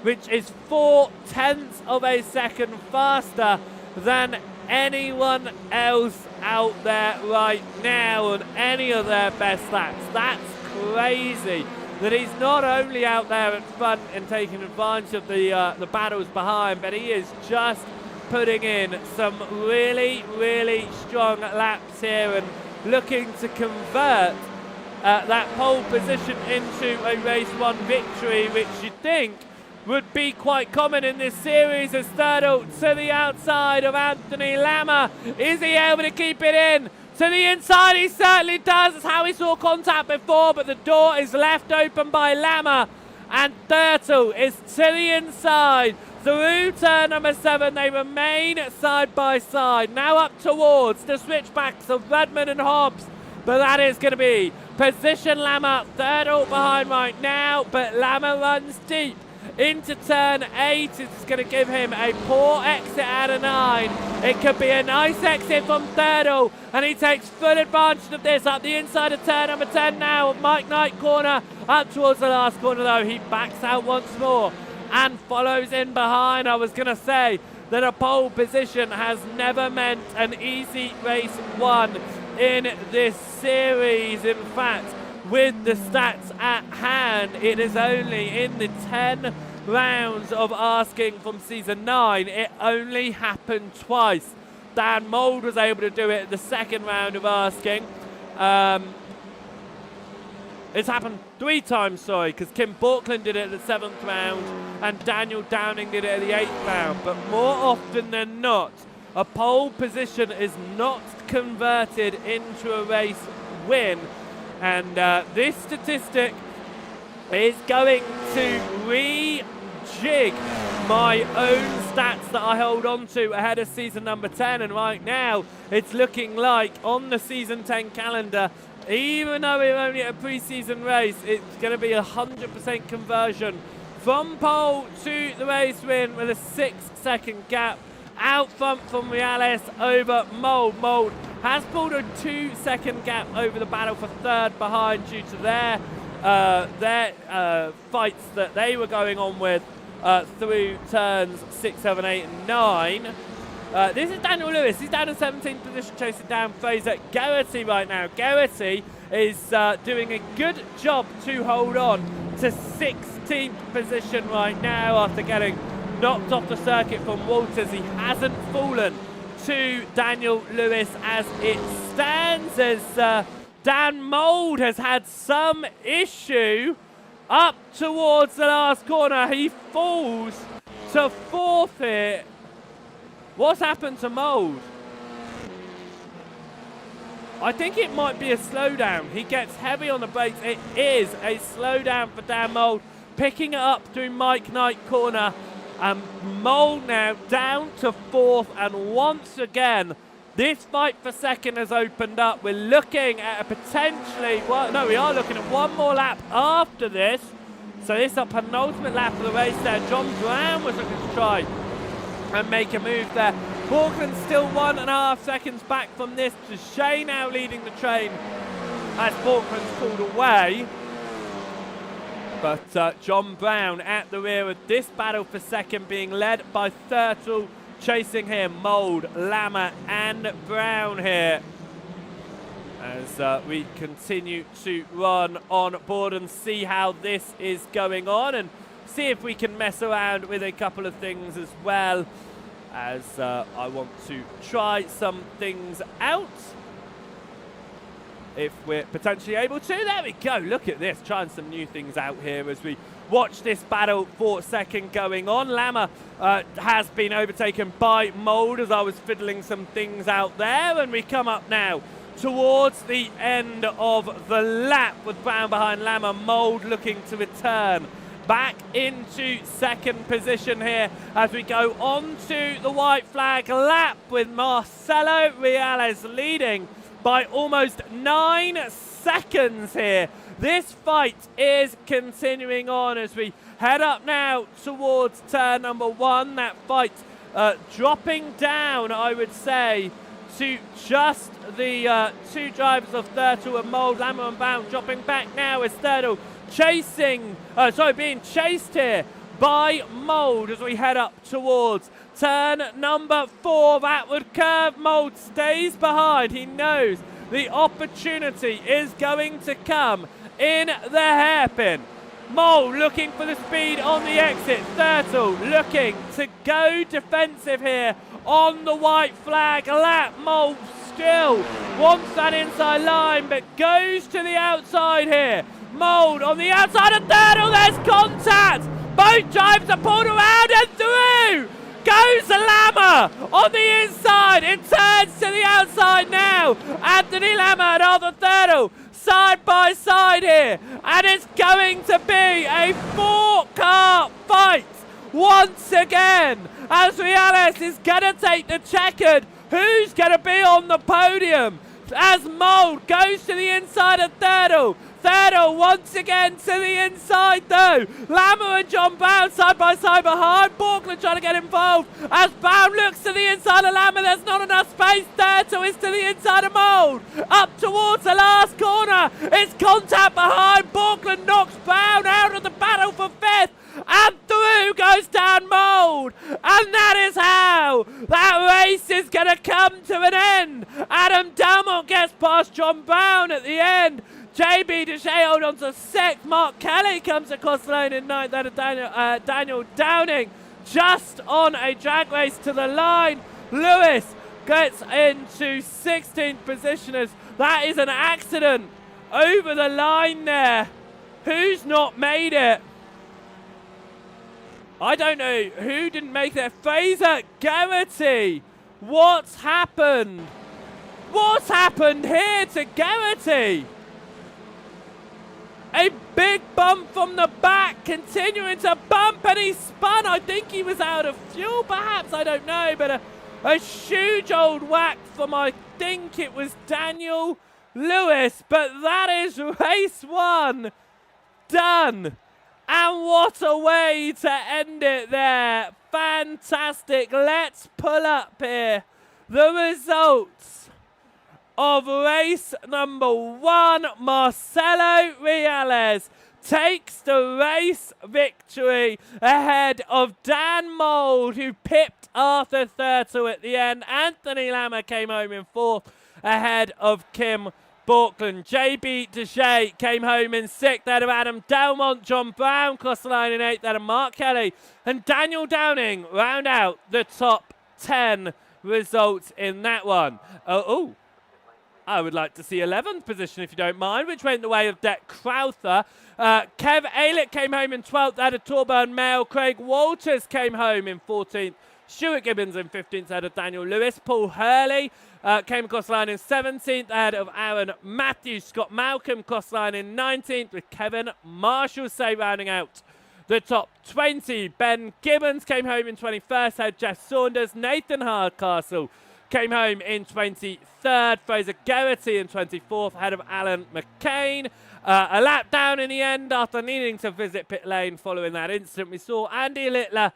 which is 0.4 of a second faster than anyone else out there right now on any of their best laps. That's crazy that he's not only out there at front and taking advantage of the battles behind, but he is just putting in some really, really strong laps here and looking to convert that pole position into a race 1 victory, which you'd think would be quite common in this series. As Thurtle to the outside of Anthony Lama. Is he able to keep it in? To the inside, he certainly does. That's how we saw contact before, but the door is left open by Lama, and Thurtle is to the inside. Through turn number 7, they remain side by side. Now up towards the switchbacks of Redmond and Hobbs, but that is going to be position Lama. Thurtle behind right now, but Lama runs deep into turn 8. It's going to give him a poor exit out of 9. It could be a nice exit from Thurtle, and he takes full advantage of this up the inside of turn number 10 now. Mike Knight corner, up towards the last corner though. He backs out once more and follows in behind. I was going to say that a pole position has never meant an easy race 1 in this series. In fact, with the stats at hand, it is only in the 10 rounds of asking from season 9, it only happened twice. Dan Mould was able to do it at the 2nd round of asking. It's happened 3 times, sorry, because Kim Borkland did it at the 7th round and Daniel Downing did it at the 8th round. But more often than not, a pole position is not converted into a race win. And this statistic is going to rejig my own stats that I hold on to ahead of season number 10. And right now, it's looking like on the season 10 calendar, even though we're only at a pre-season race, it's going to be 100% conversion from pole to the race win with a 6-second gap. Out front from Reales over Mold. Mold has pulled a 2-second gap over the battle for third behind due to their fights that they were going on with through turns 6, 7, 8 and 9. This is Daniel Lewis. He's down in 17th position chasing down Fraser Garrity right now. Garrity is doing a good job to hold on to 16th position right now after getting knocked off the circuit from Walters. He hasn't fallen to Daniel Lewis as it stands, as Dan Mold has had some issue up towards the last corner. He falls to fourth here. What's happened to Mold? I think it might be a slowdown. He gets heavy on the brakes. It is a slowdown for Dan Mold. Picking it up through Mike Knight corner. And Mold now down to fourth. And once again, this fight for second has opened up. We're looking at a potentially, well, no, we are looking at one more lap after this. So this is a penultimate lap of the race there. John Brown was looking to try and make a move there. Borkland's still 1.5 seconds back from this. Deshay now leading the train as Borkland's pulled away. But John Brown at the rear of this battle for second, being led by Thurtle. Chasing here, Mold, Lammer and Brown here. As we continue to run on board and see how this is going on. And see if we can mess around with a couple of things as well, as I want to try some things out if we're potentially able to. There we go, look at this, trying some new things out here as we watch this battle for second going on. Lammer has been overtaken by Mold as I was fiddling some things out there, and we come up now towards the end of the lap with Brown behind Lammer. Mold looking to return back into second position here as we go on to the white flag lap with Marcelo Reales leading by almost 9 seconds here. This fight is continuing on as we head up now towards turn number 1. That fight dropping down, I would say, to just the two drivers of Thurtle and Mold. Lammer and Brown dropping back now as Thurtle being chased here by Mold as we head up towards turn number 4. Backward curve, Mold stays behind. He knows the opportunity is going to come in the hairpin. Mold looking for the speed on the exit. Thurtle looking to go defensive here on the white flag lap. Mold still wants that inside line but goes to the outside here. Mold on the outside of Thurtle, there's contact! Both drivers are pulled around and through! Goes Lammer on the inside, it turns to the outside now. Anthony Lammer and Arthur Thurtle side by side here, and it's going to be a 4-car fight once again as Reales is going to take the checkered. Who's going to be on the podium as Mold goes to the inside of Thurtle. Thurtle once again to the inside though. Lammer and John Brown side by side behind. Borkland trying to get involved as Brown looks to the inside of Lammer. There's not enough space. Thurtle is to the inside of Mold. Up towards the last corner. It's contact behind. Borkland knocks Brown out of the battle for 5th. And through goes Dan Mold. And that is how that race is going to come to an end. Adam Dalmont gets past John Brown at the end. JB Deshay hold on to 6th. Mark Kelly comes across the lane in 9th. Then Daniel Downing just on a drag race to the line. Lewis gets into 16th position as that is an accident over the line there. Who's not made it? I don't know who didn't make it. Fraser Garrity. What's happened? What's happened here to Garrity? A big bump from the back, continuing to bump, and he spun. I think he was out of fuel, perhaps. I don't know, but a huge old whack from, I think it was Daniel Lewis. But that is race 1 done. And what a way to end it there. Fantastic. Let's pull up here the results of race number 1. Marcelo Reales takes the race victory ahead of Dan Mould, who pipped Arthur Thurtle at the end. Anthony Lammer came home in 4th ahead of Kim Borkland. JB Dejay came home in 6th ahead of Adam Delmont. John Brown crossed the line in 8th ahead of Mark Kelly. And Daniel Downing round out the top 10 results in that one. I would like to see 11th position, if you don't mind, which went the way of Deck Crowther. Kev Aylett came home in 12th ahead of Torburn Mail. Craig Walters came home in 14th. Stuart Gibbons in 15th ahead of Daniel Lewis. Paul Hurley came across the line in 17th ahead of Aaron Matthews. Scott Malcolm crossed the line in 19th with Kevin Marshall rounding out the top 20. Ben Gibbons came home in 21st ahead of Jeff Saunders. Nathan Hardcastle came home in 23rd. Fraser Geraghty in 24th ahead of Alan McCain. A lap down in the end after needing to visit pit lane following that incident. We saw Andy Littler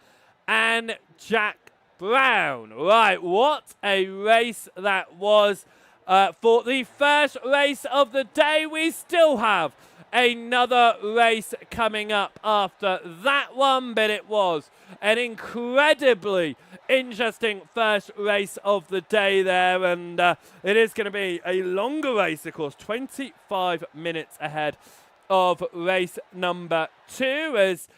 and Jack Brown. Right, what a race that was for the first race of the day. We still have another race coming up after that one, but it was an incredibly interesting first race of the day there, and it is going to be a longer race, of course, 25 minutes ahead of race number 2, as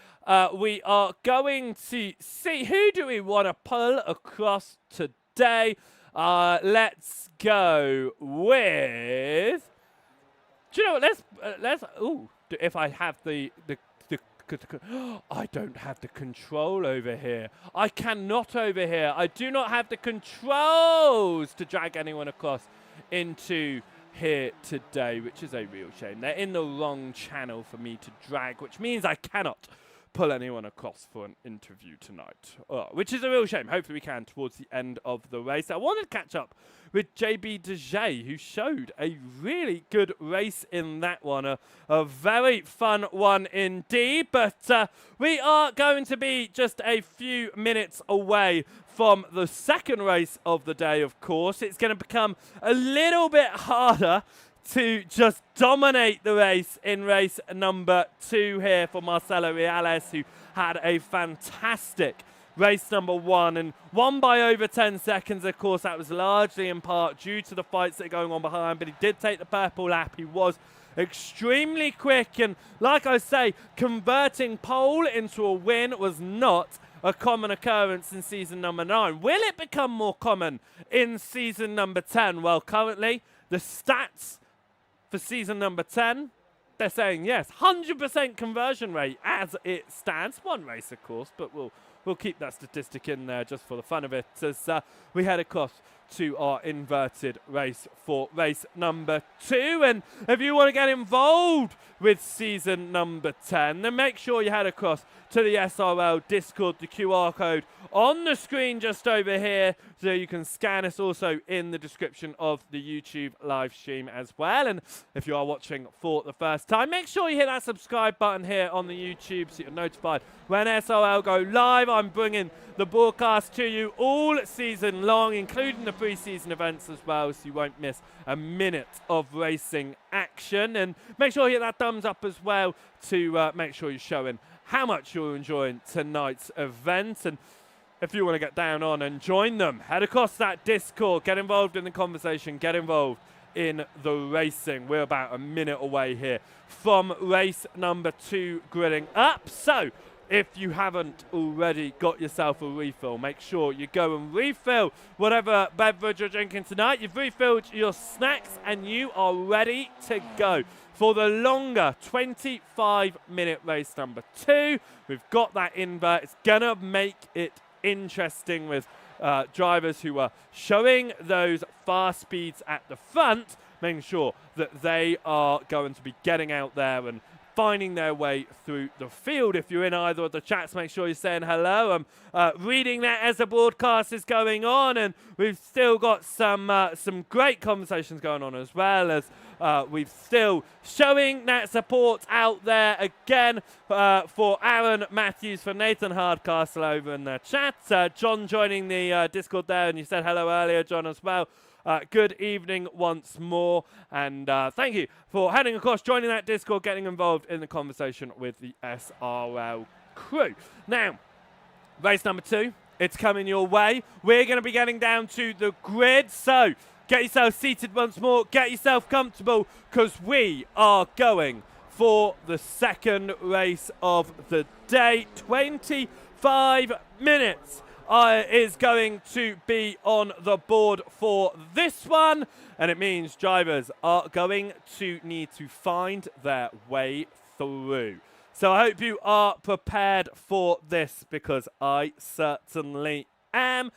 we are going to see who do we want to pull across today. Let's go with. Do you know what? Let's. If I have the I don't have the control over here. I cannot over here. I do not have the controls to drag anyone across into here today, which is a real shame. They're in the wrong channel for me to drag, which means I cannot pull anyone across for an interview tonight, which is a real shame. Hopefully we can towards the end of the race. I wanted to catch up with JB Dejay, who showed a really good race in that one. A very fun one indeed, but we are going to be just a few minutes away from the second race of the day, of course. It's going to become a little bit harder to just dominate the race in race number 2 here for Marcelo Reales, who had a fantastic race number 1 and won by over 10 seconds. Of course, that was largely in part due to the fights that are going on behind, but he did take the purple lap. He was extremely quick, and like I say, converting pole into a win was not a common occurrence in season number 9. Will it become more common in season number 10? Well, currently, the stats for season number 10, they're saying yes, 100% conversion rate as it stands. One race, of course, but we'll keep that statistic in there just for the fun of it as we head across to our inverted race for race number 2. And if you want to get involved with season number 10, then make sure you head across to the SRL Discord, the QR code on the screen just over here, so you can scan us also in the description of the YouTube live stream as well. And if you are watching for the first time, make sure you hit that subscribe button here on the YouTube so you're notified when SRL go live. I'm bringing the broadcast to you all season long, including the pre-season events as well, so you won't miss a minute of racing action. And make sure you hit that thumbs up as well to make sure you're showing how much you're enjoying tonight's event. And if you want to get down on and join them, head across that Discord, get involved in the conversation, get involved in the racing. We're about a minute away here from race number 2 grilling up. So if you haven't already got yourself a refill, make sure you go and refill whatever beverage you're drinking tonight. You've refilled your snacks and you are ready to go for the longer 25-minute race number 2. We've got that invert. It's going to make it interesting with drivers who are showing those fast speeds at the front, making sure that they are going to be getting out there and finding their way through the field. If you're in either of the chats, make sure you're saying hello. I'm reading that as the broadcast is going on, and we've still got some great conversations going on as well, as We've still showing that support out there again for Aaron Matthews, for Nathan Hardcastle over in the chat. John joining the Discord there, and you said hello earlier, John, as well. Good evening once more, and thank you for heading across, joining that Discord, getting involved in the conversation with the SRL crew. Now, race number 2, it's coming your way. We're going to be getting down to the grid, so get yourself seated once more, get yourself comfortable, because we are going for the second race of the day. 25 minutes is going to be on the board for this one, and it means drivers are going to need to find their way through. So I hope you are prepared for this, because I certainly am.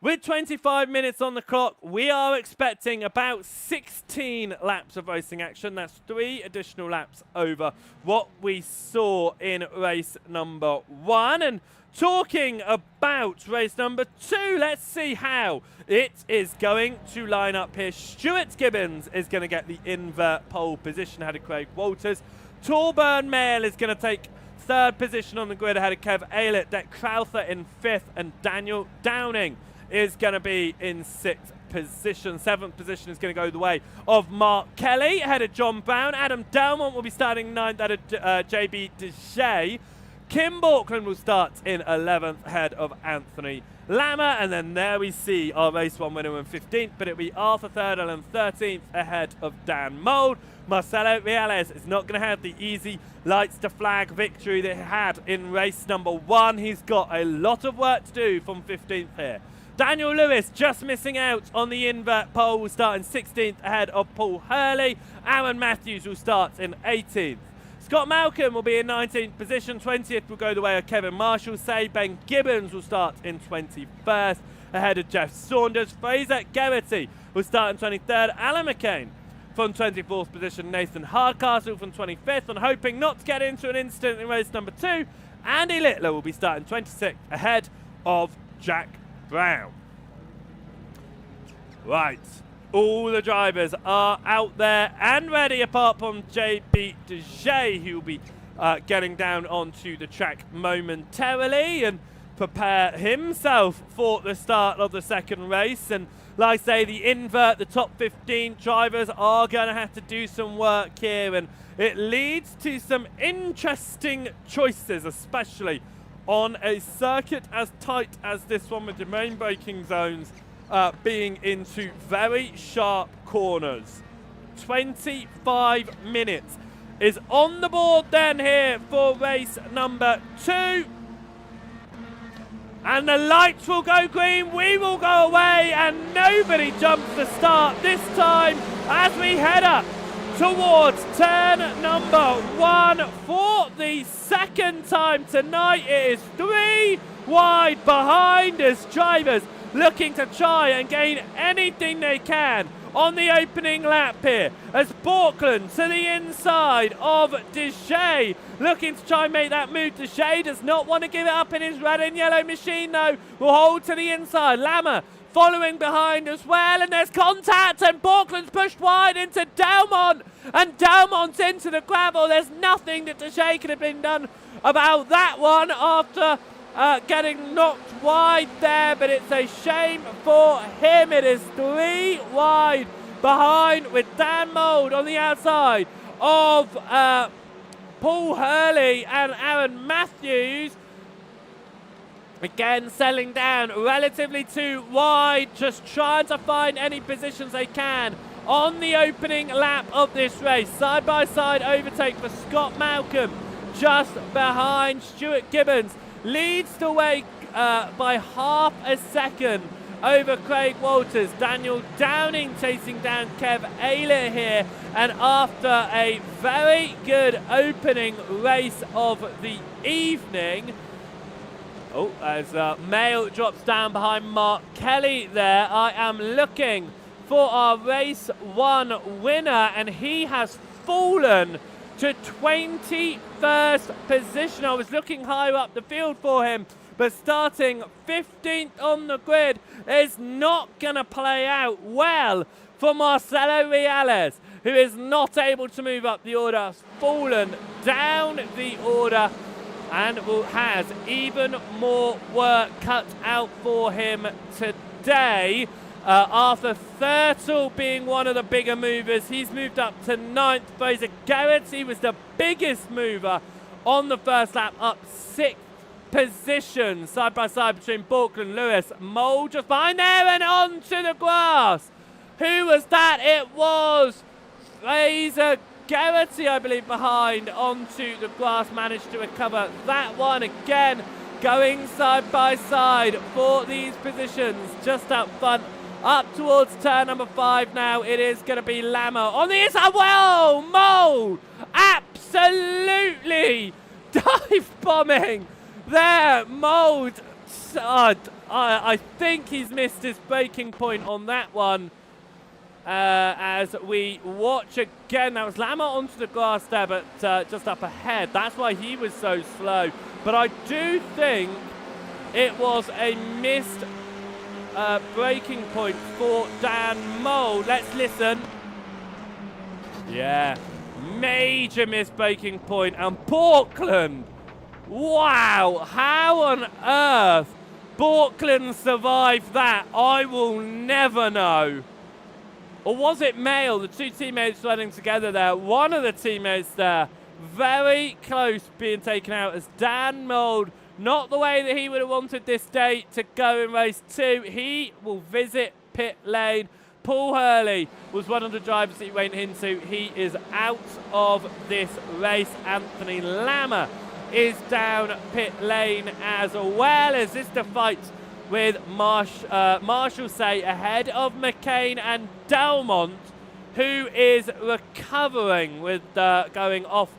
With 25 minutes on the clock, we are expecting about 16 laps of racing action. That's 3 additional laps over what we saw in race number 1. And talking about race number 2, let's see how it is going to line up here. Stuart Gibbons is going to get the invert pole position ahead of Craig Walters. Torburn Mail is going to take 3rd position on the grid ahead of Kev Aylett. Deck Crowther in 5th, and Daniel Downing is going to be in 6th position. 7th position is going to go the way of Mark Kelly ahead of John Brown. Adam Delmont will be starting 9th ahead of JB Deshay. Kim Borkland will start in 11th ahead of Anthony Lammer, and then there we see our race 1 winner in 15th, but it'll be Arthur Thirdal in 13th ahead of Dan Mould. Marcelo Reales is not going to have the easy lights to flag victory that he had in race number 1. He's got a lot of work to do from 15th here. Daniel Lewis just missing out on the invert pole, will start in 16th ahead of Paul Hurley. Aaron Matthews will start in 18th. Scott Malcolm will be in 19th position. 20th will go the way of Kevin Marshall. Ben Gibbons will start in 21st ahead of Jeff Saunders. Fraser Geraghty will start in 23rd. Alan McCain from 24th position. Nathan Hardcastle from 25th. And hoping not to get into an incident in race number 2, Andy Littler will be starting 26th ahead of Jack Brown. Right. All the drivers are out there and ready, apart from JB Deshay, who will be getting down onto the track momentarily and prepare himself for the start of the second race. And like I say, the invert, the top 15 drivers are going to have to do some work here, and it leads to some interesting choices, especially on a circuit as tight as this one, with the main braking zones being into very sharp corners. 25 minutes is on the board then here for race number 2. And the lights will go green, we will go away, and nobody jumps the start this time as we head up towards turn number 1 for the second time tonight. It is 3 wide behind as drivers looking to try and gain anything they can on the opening lap here, as Borkland to the inside of Deshay, looking to try and make that move. Deshay does not want to give it up in his red and yellow machine though, will hold to the inside. Lammer following behind as well, and there's contact, and Borkland's pushed wide into Delmont, and Delmont's into the gravel. There's nothing that Deshay could have been done about that one after getting knocked wide there, but it's a shame for him. It is 3 wide behind, with Dan Mould on the outside of Paul Hurley and Aaron Matthews. Again, settling down relatively too wide, just trying to find any positions they can on the opening lap of this race. Side-by-side overtake for Scott Malcolm, just behind Stuart Gibbons. Leads the way by half a second over Craig Walters. Daniel Downing chasing down Kev Aylett here. And after a very good opening race of the evening, as Mail drops down behind Mark Kelly there, I am looking for our race 1 winner, and he has fallen to 21st position. I was looking higher up the field for him, but starting 15th on the grid is not going to play out well for Marcelo Reales, who is not able to move up the order, has fallen down the order, and has even more work cut out for him today. Arthur Thurtle being one of the bigger movers. He's moved up to 9th. Fraser Garrett, he was the biggest mover on the first lap, up 6th position. Side by side between Borkland, Lewis, Mole just behind there and onto the grass. Who was that? It was Fraser Garrity, I believe, behind onto the grass. Managed to recover that one again. Going side by side for these positions just up front. Up towards turn number 5 now. It is going to be Lama on the inside. Well, Mole absolutely dive bombing there. Mole, I think he's missed his breaking point on that one. As we watch again, that was Lama onto the grass there, but just up ahead. That's why he was so slow. But I do think it was a missed breaking point for Dan Mole. Let's listen. Yeah, major missed breaking point. And Borkland, wow, how on earth Borkland survived that, I will never know. Or was it Mail? The two teammates running together there. One of the teammates there, very close being taken out as Dan Mould. Not the way that he would have wanted this day to go in race 2. He will visit pit lane. Paul Hurley was one of the drivers that he went into. He is out of this race. Anthony Lama is down pit lane as well. As this the fight with Marshall Say ahead of McCain and Delmont, who is recovering with going off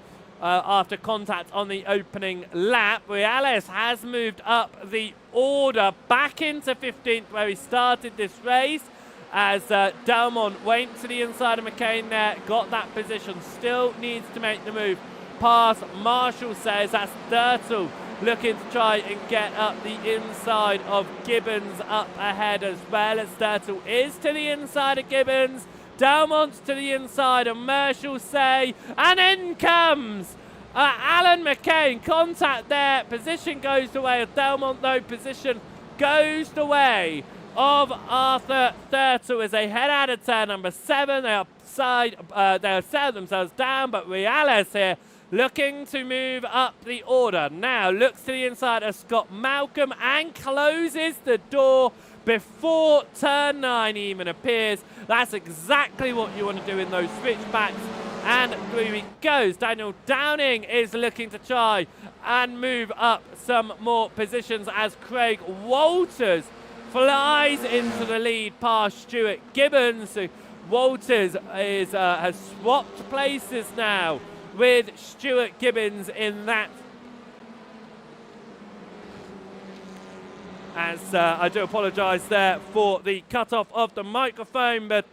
after contact on the opening lap. Reales has moved up the order back into 15th where he started this race, as Delmont went to the inside of McCain there, got that position, still needs to make the move past Marshall Says. That's Thurtle looking to try and get up the inside of Gibbons up ahead as well, as Thurtle is to the inside of Gibbons. Delmont's to the inside of Marshall Say, and in comes Alan McCain. Contact there, position goes the way of Delmont though, position goes the way of Arthur Thurtle as they head out of turn number 7. They have settled themselves down, but Reales here looking to move up the order. Now looks to the inside of Scott Malcolm and closes the door before turn 9 even appears. That's exactly what you want to do in those switchbacks. And through he goes. Daniel Downing is looking to try and move up some more positions as Craig Walters flies into the lead past Stuart Gibbons. So Walters is, has swapped places now with Stuart Gibbons in that. As I do apologise there for the cut-off of the microphone, but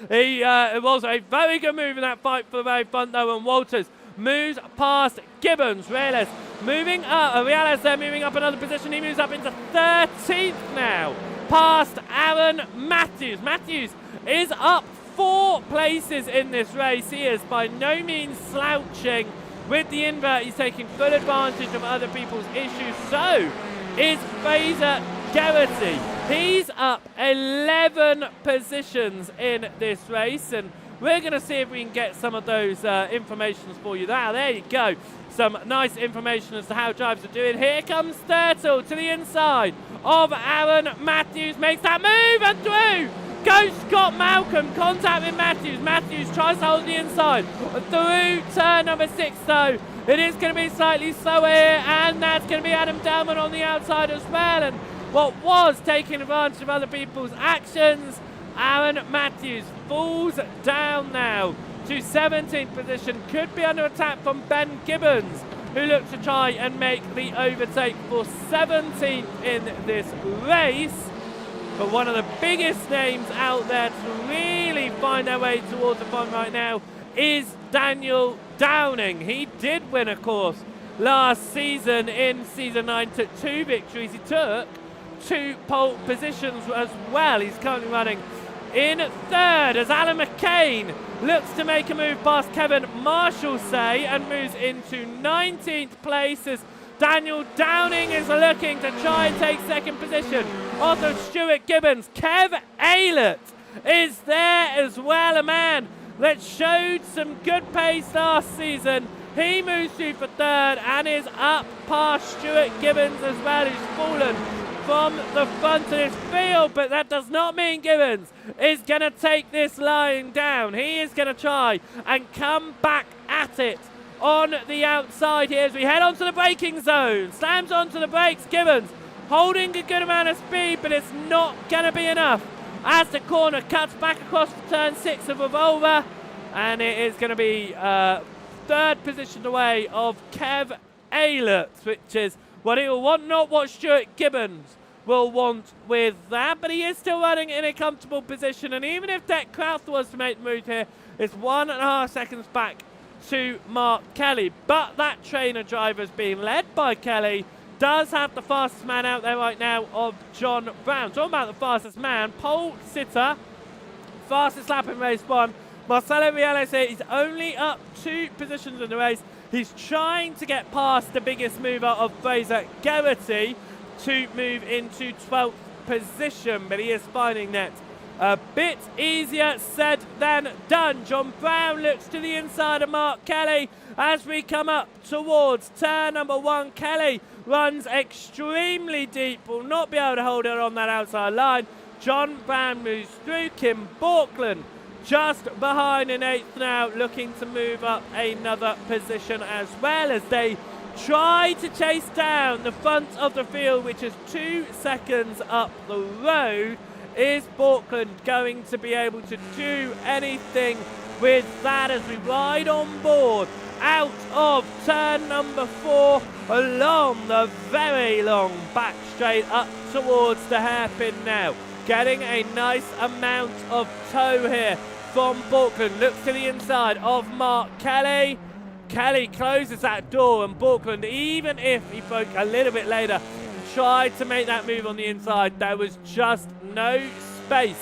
it was a very good move in that fight for the very front though, and Walters moves past Gibbons. Reales moving up, Reales there moving up another position. He moves up into 13th now, past Aaron Matthews. Matthews is up 4 places in this race. He is by no means slouching with the invert. He's taking full advantage of other people's issues. So is Fraser Garrity. He's up 11 positions in this race, and we're going to see if we can get some of those informations for you. There you go. Some nice information as to how drivers are doing. Here comes Thurtle to the inside of Aaron Matthews. Makes that move and through goes Scott Malcolm. Contact with Matthews. Matthews tries to hold the inside. Through turn number 6 though. It is going to be slightly slower here, and that's going to be Adam Delman on the outside as well. And what was taking advantage of other people's actions, Aaron Matthews falls down now to 17th position. Could be under attack from Ben Gibbons, who looks to try and make the overtake for 17th in this race. But one of the biggest names out there to really find their way towards the front right now is Daniel Downing. He did win, of course, last season in Season 9 took 2 victories. He took 2 pole positions as well. He's currently running in third as Alan McCain looks to make a move past Kevin Marshall-Say and moves into 19th place as Daniel Downing is looking to try and take second position. Also Stuart Gibbons. Kev Aylett is there as well, a man that showed some good pace last season. He moves through for third and is up past Stuart Gibbons as well, who's fallen from the front of this field, but that does not mean Gibbons is going to take this line down. He is going to try and come back at it on the outside here as we head onto the braking zone. Slams onto the brakes. Gibbons holding a good amount of speed, but it's not going to be enough as the corner cuts back across the turn 6 of Revolver, and it is going to be third position away of Kev Aylett, which is what he will want, not what Stuart Gibbons will want with that, but he is still running in a comfortable position, and even if Deck Crowther was to make the move here, it's 1.5 seconds back to Mark Kelly. But that trainer driver is being led by Kelly, does have the fastest man out there right now of John Brown. Talking about the fastest man, pole sitter, fastest lap in race 1. Marcelo Reales here, he's only up 2 positions in the race. He's trying to get past the biggest mover of Fraser Geraghty to move into 12th position, but he is finding that a bit easier said than done. John Brown looks to the inside of Mark Kelly as we come up towards turn number 1. Kelly runs extremely deep, will not be able to hold her on that outside line. John Brown moves through. Kim Borkland just behind in 8th now, looking to move up another position as well as they try to chase down the front of the field, which is 2 seconds up the road. Is Borkland going to be able to do anything with that as we ride on board out of turn number 4 along the very long back straight up towards the hairpin now? Getting a nice amount of toe here from Borkland. Looks to the inside of Mark Kelly. Kelly closes that door, and Borkland, even if he broke a little bit later, tried to make that move on the inside. There was just no space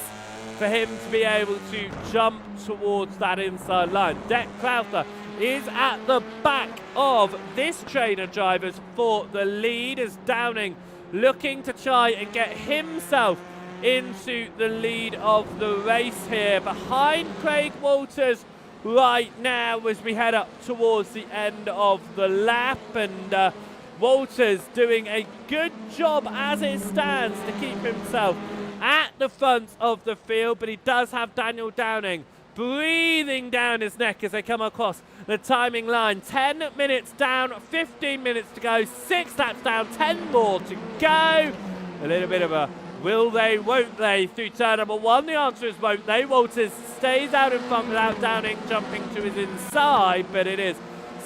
for him to be able to jump towards that inside line. Deck Crowther is at the back of this trainer drivers for the lead as Downing looking to try and get himself into the lead of the race here behind Craig Walters right now as we head up towards the end of the lap, and Walters doing a good job as it stands to keep himself at the front of the field, but he does have Daniel Downing breathing down his neck as they come across the timing line. 10 minutes down, 15 minutes to go, 6 laps down, 10 more to go. A little bit of a will they, won't they through turn number 1. The answer is won't they. Walters stays out in front without Downing jumping to his inside, but it is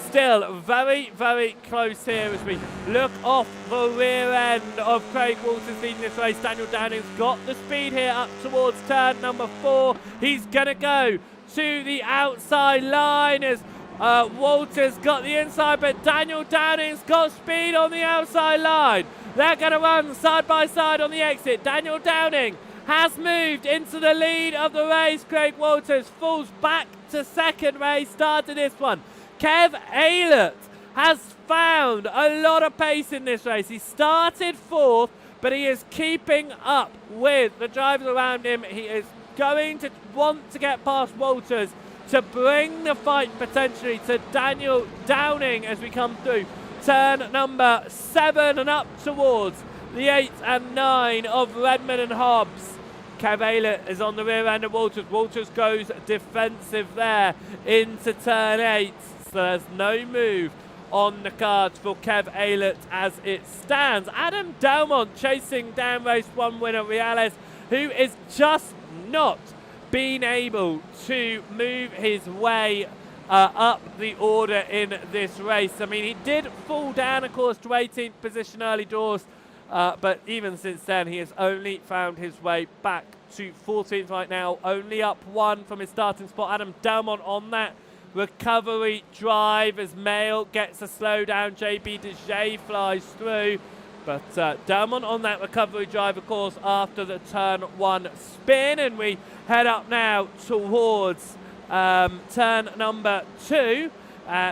still very, very close here as we look off the rear end of Craig Walters leading this race. Daniel Downing's got the speed here up towards turn number 4. He's going to go to the outside line as Walters got the inside, but Daniel Downing's got speed on the outside line. They're going to run side by side on the exit. Daniel Downing has moved into the lead of the race. Craig Walters falls back to second where he started this one. Kev Aylett has found a lot of pace in this race. He started 4th, but he is keeping up with the drivers around him. He is going to want to get past Walters to bring the fight potentially to Daniel Downing as we come through turn number 7 and up towards the 8 and 9 of Redmond and Hobbs. Kev Aylett is on the rear end of Walters. Walters goes defensive there into turn 8. So there's no move on the cards for Kev Aylett as it stands. Adam Delmont chasing down race 1 winner Reales, who is just not being able to move his way up the order in this race. I mean, he did fall down, of course, to 18th position early doors, but even since then, he has only found his way back to 14th right now, only up 1 from his starting spot. Adam Delmont on that recovery drive as Mail gets a slowdown. JB Dejay flies through. But Delmont on that recovery drive, of course, after the turn 1 spin. And we head up now towards turn number 2.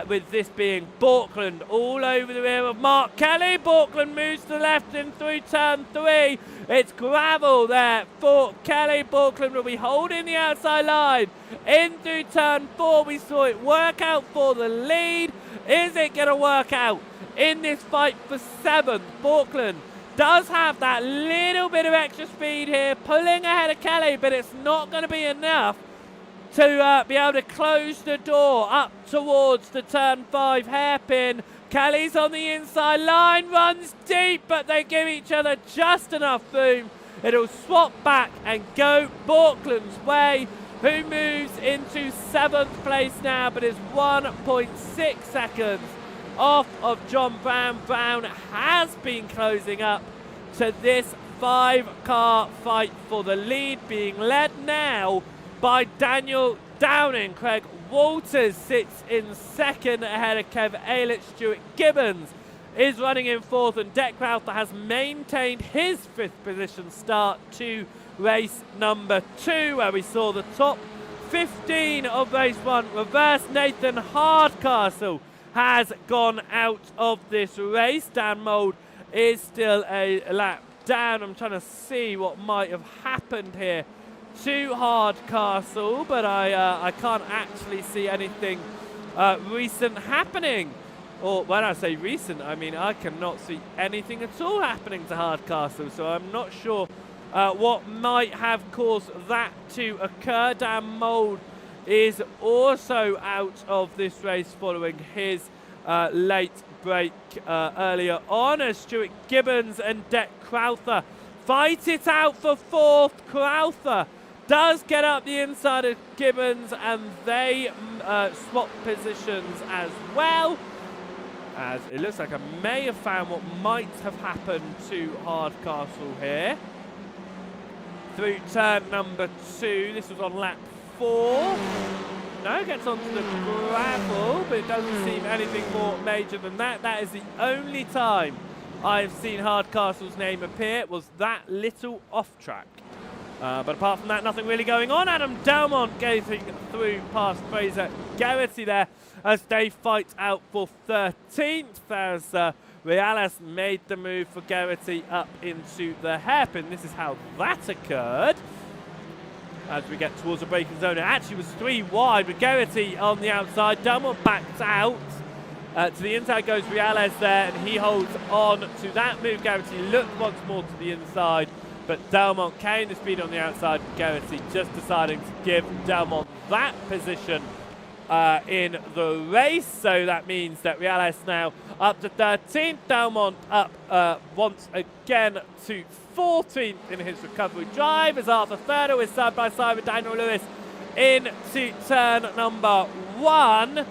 With this being Borkland all over the rear of Mark Kelly. Borkland moves to the left in through turn 3. It's gravel there for Kelly. Borkland will be holding the outside line. In through turn 4, we saw it work out for the lead. Is it going to work out in this fight for 7th? Borkland does have that little bit of extra speed here, pulling ahead of Kelly, but it's not going to be enough to be able to close the door up towards the turn 5 hairpin. Kelly's on the inside line, runs deep, but they give each other just enough room. It'll swap back and go Borkland's way, who moves into 7th place now, but is 1.6 seconds off of John Brown. Brown has been closing up to this 5-car fight for the lead, being led now by Daniel Downing. Craig Walters sits in 2nd ahead of Kev Aylett. Stuart Gibbons is running in 4th, and Deck Crowther has maintained his 5th position start to race number 2, where we saw the top 15 of race 1 reverse. Nathan Hardcastle has gone out of this race. Dan Mould is still a lap down. I'm trying to see what might have happened here to Hardcastle, but I can't actually see anything recent happening. Or when I say recent, I mean I cannot see anything at all happening to Hardcastle, so I'm not sure what might have caused that to occur. Dan Mould is also out of this race following his late break earlier on, as Stuart Gibbons and Deck Crowther fight it out for 4th. Crowther does get up the inside of Gibbons, and they swap positions as well, as it looks like I may have found what might have happened to Hardcastle here. Through turn number 2, this was on lap 4. No, gets onto the gravel, but it doesn't seem anything more major than that. That is the only time I've seen Hardcastle's name appear, was that little off track. But apart from that, nothing really going on. Adam Delmont getting through past Fraser Garrity there as they fight out for 13th, as Reales made the move for Garrity up into the hairpin. This is how that occurred. As we get towards the braking zone, it actually was 3 wide with Garrity on the outside. Delmont backed out. To the inside goes Reales there, and he holds on to that move. Garrity looked once more to the inside, but Delmont carrying the speed on the outside. Garrity just deciding to give Delmont that position in the race. So that means that Reales now up to 13th. Delmont up once again to 14th in his recovery drive, as Arthur Thurder is side by side with Daniel Lewis into turn number 1.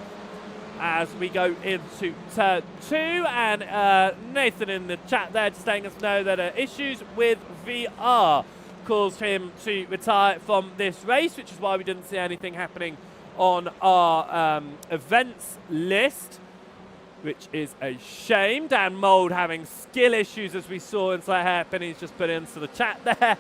As we go into turn 2, and Nathan in the chat there just letting us know that issues with VR caused him to retire from this race, which is why we didn't see anything happening on our events list, which is a shame. Dan Mould having skill issues, as we saw inside hairpin. He's just put into the chat there.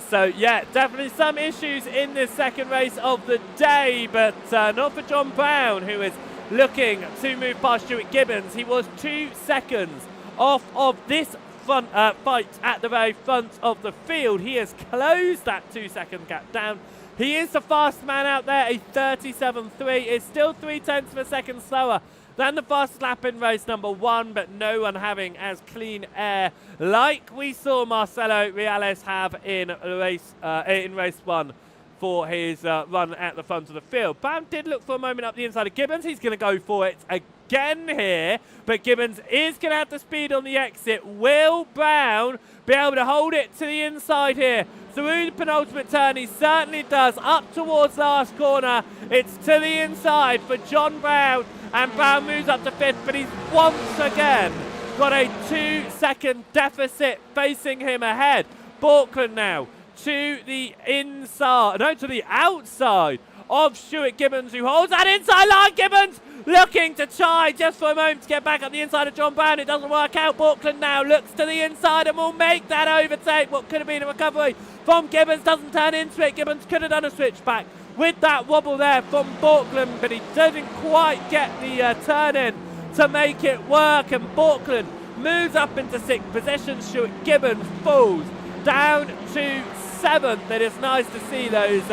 So yeah, definitely some issues in this second race of the day, but not for John Brown, who is looking to move past Stuart Gibbons. He was 2 seconds off of this front fight at the very front of the field. He has closed that 2-second gap down. He is the fastest man out there, a 37.3. It's still 0.3 of a second slower than the fastest lap in race number 1, but no one having as clean air like we saw Marcelo Reales have in race 1 for his run at the front of the field. Brown did look for a moment up the inside of Gibbons. He's going to go for it again here, but Gibbons is going to have the speed on the exit. Will Brown be able to hold it to the inside here through the penultimate turn? He certainly does. Up towards last corner. It's to the inside for John Brown, and Brown moves up to 5th, but he's once again got a 2-second deficit facing him ahead. Borkland now to the inside, no, to the outside of Stuart Gibbons, who holds that inside line. Gibbons looking to try just for a moment to get back up the inside of John Brown. It doesn't work out. Borkland now looks to the inside and will make that overtake. What could have been a recovery from Gibbons doesn't turn into it. Gibbons could have done a switchback with that wobble there from Borkland, but he doesn't quite get the turn in to make it work, and Borkland moves up into 6th position. Stuart Gibbons falls down to 7th. It is nice to see those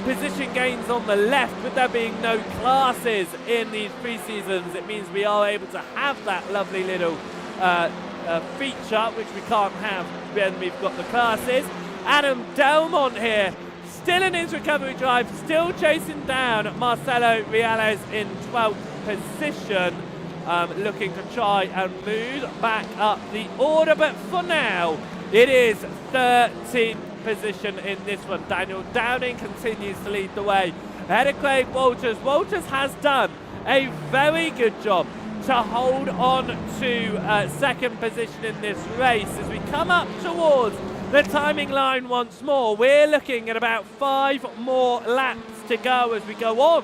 position gains on the left. With there being no classes in these pre-seasons, it means we are able to have that lovely little feature, which we can't have when we've got the classes. Adam Delmont here, still in his recovery drive, still chasing down Marcelo Reales in 12th position, looking to try and move back up the order, but for now it is 13th position in this one. Daniel Downing continues to lead the way ahead of Craig Walters. Walters has done a very good job to hold on to 2nd position in this race. As we come up towards the timing line once more, we're looking at about 5 more laps to go as we go on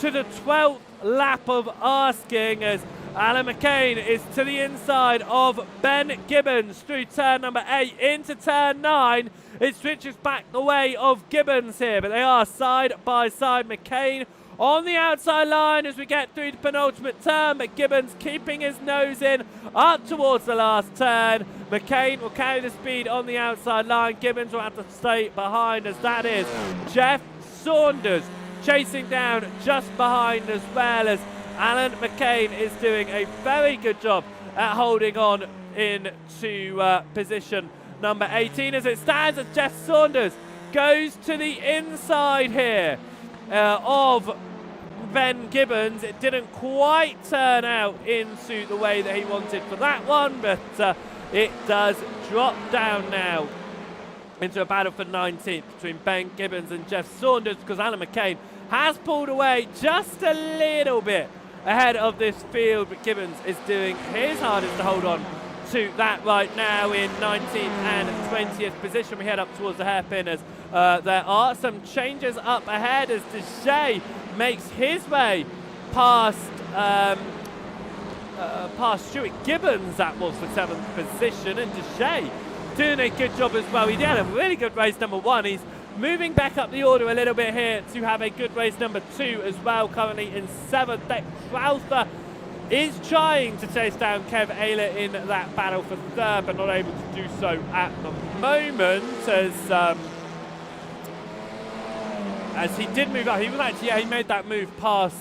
to the 12th lap of asking, as Alan McCain is to the inside of Ben Gibbons through turn number 8 into turn 9. It switches back the way of Gibbons here, but they are side by side. McCain on the outside line as we get through the penultimate turn, but Gibbons keeping his nose in up towards the last turn. McCain will carry the speed on the outside line. Gibbons will have to stay behind, as that is Jeff Saunders chasing down just behind, as well as Alan McCain is doing a very good job at holding on into position number 18 as it stands, as Jeff Saunders goes to the inside here of Ben Gibbons. It didn't quite turn out into the way that he wanted for that one, but it does drop down now into a battle for 19th between Ben Gibbons and Jeff Saunders, because Alan McCain has pulled away just a little bit ahead of this field, but Gibbons is doing his hardest to hold on to that right now in 19th and 20th position. We head up towards the hairpin as there are some changes up ahead as Deshay makes his way past Stuart Gibbons. That was for 7th position, and Deshay doing a good job as well. He did a really good race number 1. He's moving back up the order a little bit here to have a good race number 2 as well, currently in 7th. That Crowther is trying to chase down Kev Ayler in that battle for 3rd, but not able to do so at the moment, as he did move up. He was actually, he made that move past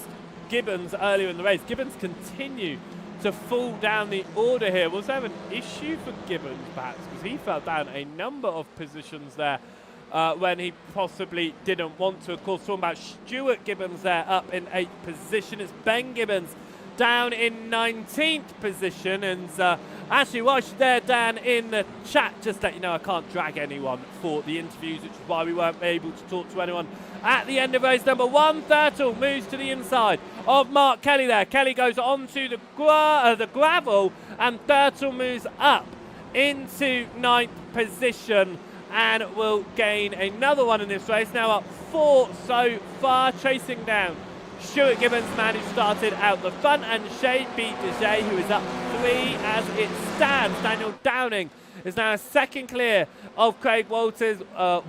Gibbons earlier in the race. Gibbons continue to fall down the order here. Was there an issue for Gibbons perhaps, because he fell down a number of positions there when he possibly didn't want to. Of course, talking about Stuart Gibbons there up in 8th position. It's Ben Gibbons down in 19th position, and actually whilst you're there, Dan, in the chat, just let you know I can't drag anyone for the interviews, which is why we weren't able to talk to anyone at the end of race number 1. Thurtle moves to the inside of Mark Kelly there. Kelly goes onto the gravel, and Thurtle moves up into 9th position and will gain another one in this race. Now up 4 so far, chasing down Stuart Gibbons, man who started out the front, and Shay beat Deshay, who is up 3 as it stands. Daniel Downing is now a second clear of Craig Walters.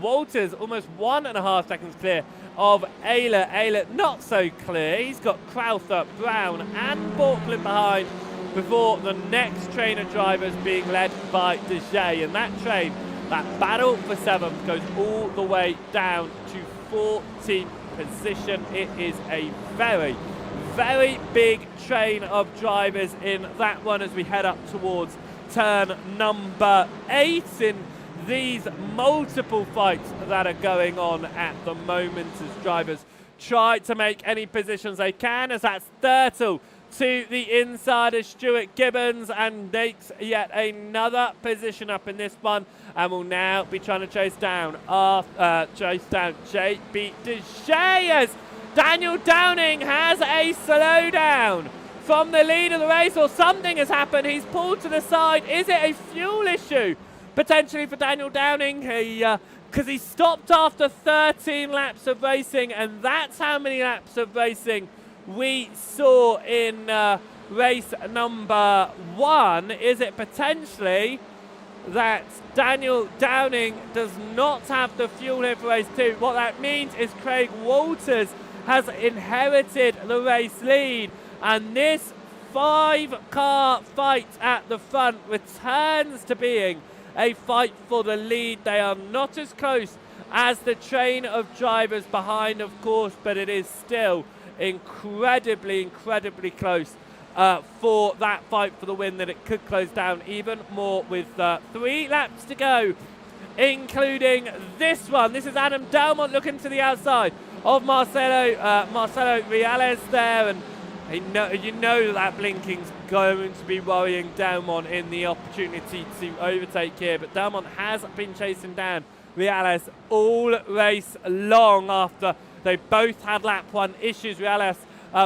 Walters almost 1.5 seconds clear of Ayler. Ayler not so clear. He's got Crowther, Brown and Borkland behind before the next train of drivers being led by Deshay. And that train, that battle for 7th, goes all the way down to 14th position. It is a very, very big train of drivers in that one as we head up towards turn number 8 in these multiple fights that are going on at the moment as drivers try to make any positions they can, as that's Thurtle to the inside of Stuart Gibbons and makes yet another position up in this one, and will now be trying to chase down JB Deshay as Daniel Downing has a slowdown from the lead of the race, or something has happened. He's pulled to the side. Is it a fuel issue potentially for Daniel Downing? He because he stopped after 13 laps of racing, and that's how many laps of racing we saw in race number 1. Is it potentially that Daniel Downing does not have the fuel here for race 2? What that means is Craig Walters has inherited the race lead, and this 5-car fight at the front returns to being a fight for the lead. They are not as close as the train of drivers behind, of course, but it is still incredibly close for that fight for the win, that it could close down even more with 3 laps to go, including this one. This is Adam Delmont looking to the outside of Marcelo Reales there, and you know that blinking's going to be worrying Delmont in the opportunity to overtake here, but Delmont has been chasing down Reales all race long after they both had lap 1 issues. Reales,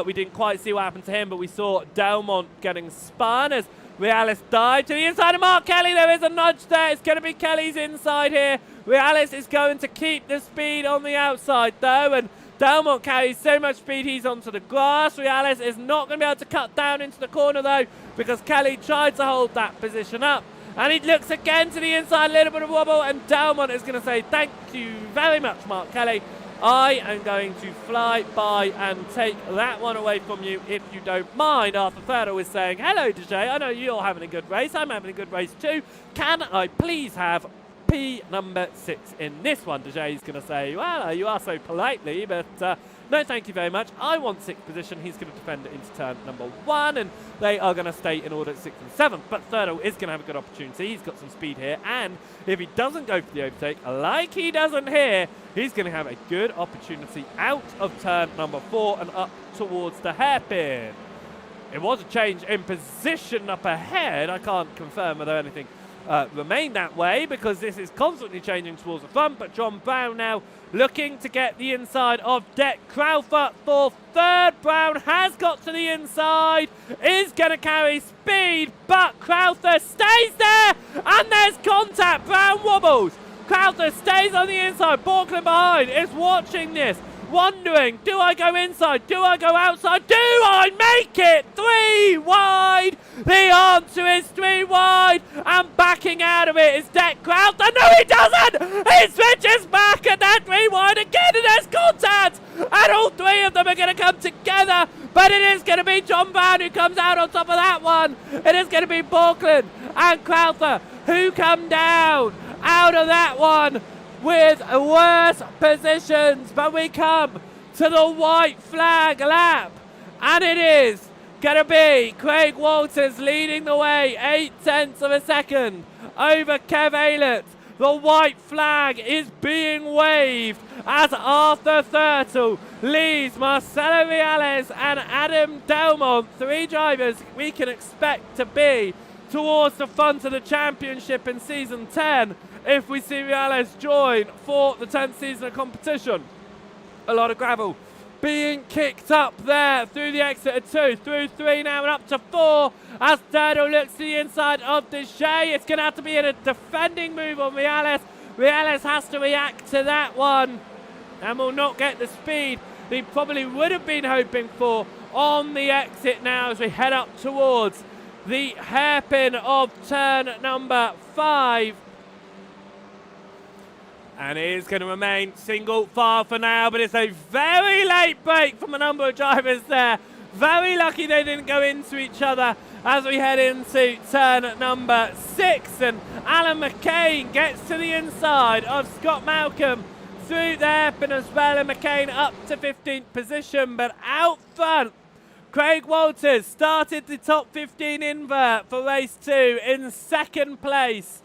we didn't quite see what happened to him, but we saw Delmont getting spun as Reales died to the inside of Mark Kelly. There is a nudge there. It's going to be Kelly's inside here. Reales is going to keep the speed on the outside though, and Delmont carries so much speed he's onto the grass. Reales is not going to be able to cut down into the corner though, because Kelly tried to hold that position up. And he looks again to the inside, a little bit of wobble, and Delmont is going to say, thank you very much, Mark Kelly. I am going to fly by and take that one away from you if you don't mind. Arthur Thurtle is saying, hello, DJ. I know you're having a good race. I'm having a good race too. Can I please have P number 6 in this one? DJ is going to say, well, you are so politely, but no, thank you very much. I want 6th position. He's going to defend it into turn number 1, and they are going to stay in order at 6th and 7th. But Thurtle is going to have a good opportunity. He's got some speed here, and if he doesn't go for the overtake, like he doesn't here, he's going to have a good opportunity out of turn number 4 and up towards the hairpin. It was a change in position up ahead. I can't confirm whether anything remained that way, because this is constantly changing towards the front, but John Brown now looking to get the inside of Deck Crowther for 3rd. Brown has got to the inside, is going to carry speed, but Crowther stays there, and there's contact. Brown wobbles. Crowther stays on the inside. Borkland behind is watching this, wondering, do I go inside? Do I go outside? Do I make it 3 wide? The answer is 3 wide, and backing out of it is Deck Crowther. No, he doesn't! He switches back at that 3 wide again, and there's contact! And all 3 of them are going to come together, but it is going to be John Brown who comes out on top of that one. It is going to be Borkland and Crowther who come down out of that one with worse positions, but we come to the white flag lap, and it is going to be Craig Walters leading the way 0.8 of a second over Kev Aylett. The white flag is being waved as Arthur Thurtle leads Marcelo Reales and Adam Delmont, 3 drivers we can expect to be towards the front of the championship in season 10 if we see Reales join for the 10th season of competition. A lot of gravel being kicked up there through the exit of 2, through 3 now and up to 4 as Thurtle looks to the inside of Deshay. It's going to have to be in a defending move on Reales. Reales has to react to that one and will not get the speed he probably would have been hoping for on the exit now as we head up towards the hairpin of turn number 5. And it is going to remain single file for now, but it's a very late break from a number of drivers there. Very lucky they didn't go into each other as we head into turn number 6. And Alan McCain gets to the inside of Scott Malcolm through the hairpin as well, and McCain up to 15th position, but out front Craig Walters started the top 15 invert for race 2 in 2nd place.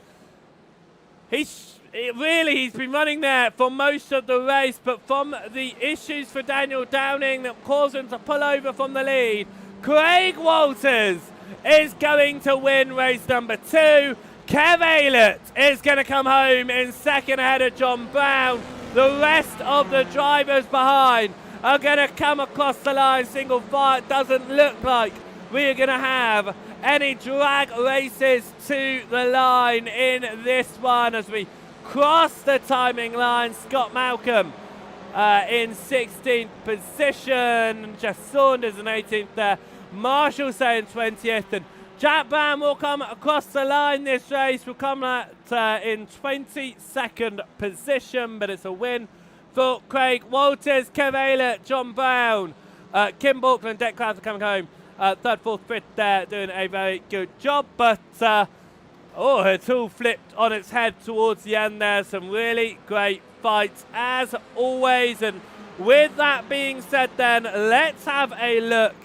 He's been running there for most of the race, but from the issues for Daniel Downing that caused him to pull over from the lead, Craig Walters is going to win race number 2. Kev Aylett is going to come home in 2nd ahead of John Brown. The rest of the drivers behind are going to come across the line single file. It doesn't look like we are going to have any drag races to the line in this one as we across the timing line. Scott Malcolm in 16th position. Jeff Saunders in 18th there. Marshall saying 20th. And Jack Brown will come across the line this race. Will come at in 22nd position, but it's a win for Craig Walters, Kev Aylett, John Brown, Kim Borkland, Deck Crowther coming home. Third, fourth, fifth there, doing a very good job. But, it's all flipped on its head towards the end there. Some really great fights, as always. And with that being said then, let's have a look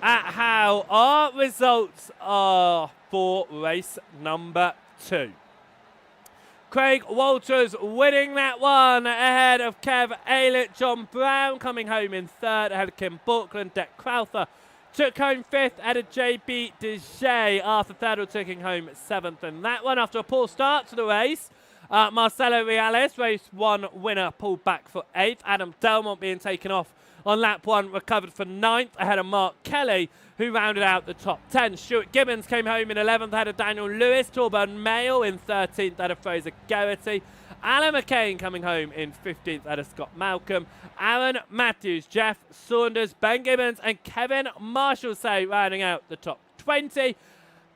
at how our results are for race number 2. Craig Walters winning that one ahead of Kev Aylett. John Brown coming home in third ahead of Kim Borkland. Deck Crowther took home fifth ahead of JB DeJay. Arthur Thaddeau taking home seventh in that one. After a poor start to the race, Marcelo Reales, race 1 winner, pulled back for 8th. Adam Delmont being taken off on lap 1, recovered for 9th ahead of Mark Kelly, who rounded out the top 10. Stuart Gibbons came home in 11th ahead of Daniel Lewis. Torburn Mayo in 13th ahead of Fraser Garrity. Alan McCain coming home in 15th ahead of Scott Malcolm. Aaron Matthews, Jeff Saunders, Ben Gibbons and Kevin Marshall rounding out the top 20.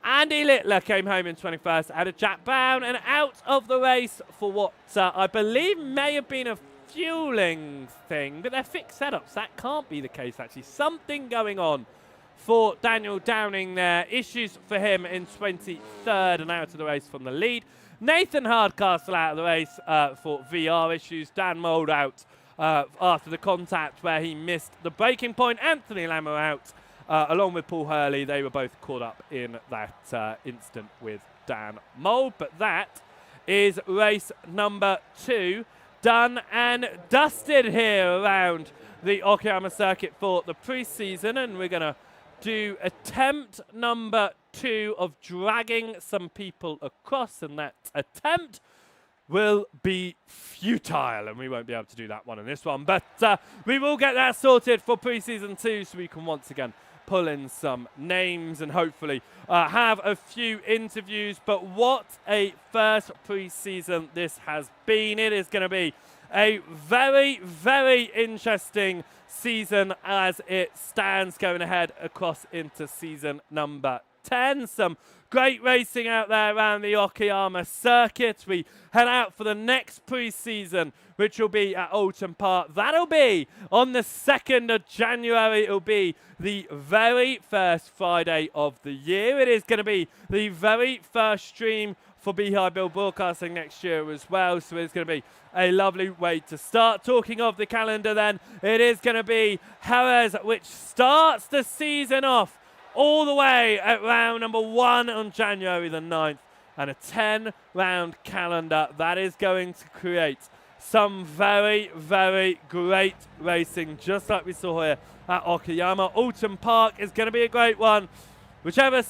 Andy Littler came home in 21st ahead of Jack Brown, and out of the race for what I believe may have been a fueling thing, but they're fixed setups. That can't be the case, actually. Something going on for Daniel Downing there. Issues for him in 23rd and out of the race from the lead. Nathan Hardcastle out of the race for VR issues. Dan Mould out after the contact where he missed the braking point. Anthony Lammer out along with Paul Hurley. They were both caught up in that incident with Dan Mould. But that is race number 2 done and dusted here around the Okayama circuit for the pre-season, and we're going to do attempt number 2 of dragging some people across, and that attempt will be futile, and we won't be able to do that one in this one, but we will get that sorted for pre-season 2 so we can once again pull in some names and hopefully have a few interviews. But what a first pre-season this has been. It is going to be a very, very interesting season as it stands going ahead across into season number 10. Some great racing out there around the Okayama circuit. We head out for the next pre-season, which will be at Oulton Park. That'll be on the 2nd of January. It'll be the very first Friday of the year. It is going to be the very first stream for BeehiveBill Broadcasting next year as well, so it's going to be a lovely way to start. Talking of the calendar then, it is going to be Jerez, which starts the season off all the way at round number 1 on January the 9th, and a 10-round calendar that is going to create some very, very great racing, just like we saw here at Okayama. Oulton Park is going to be a great one. Whichever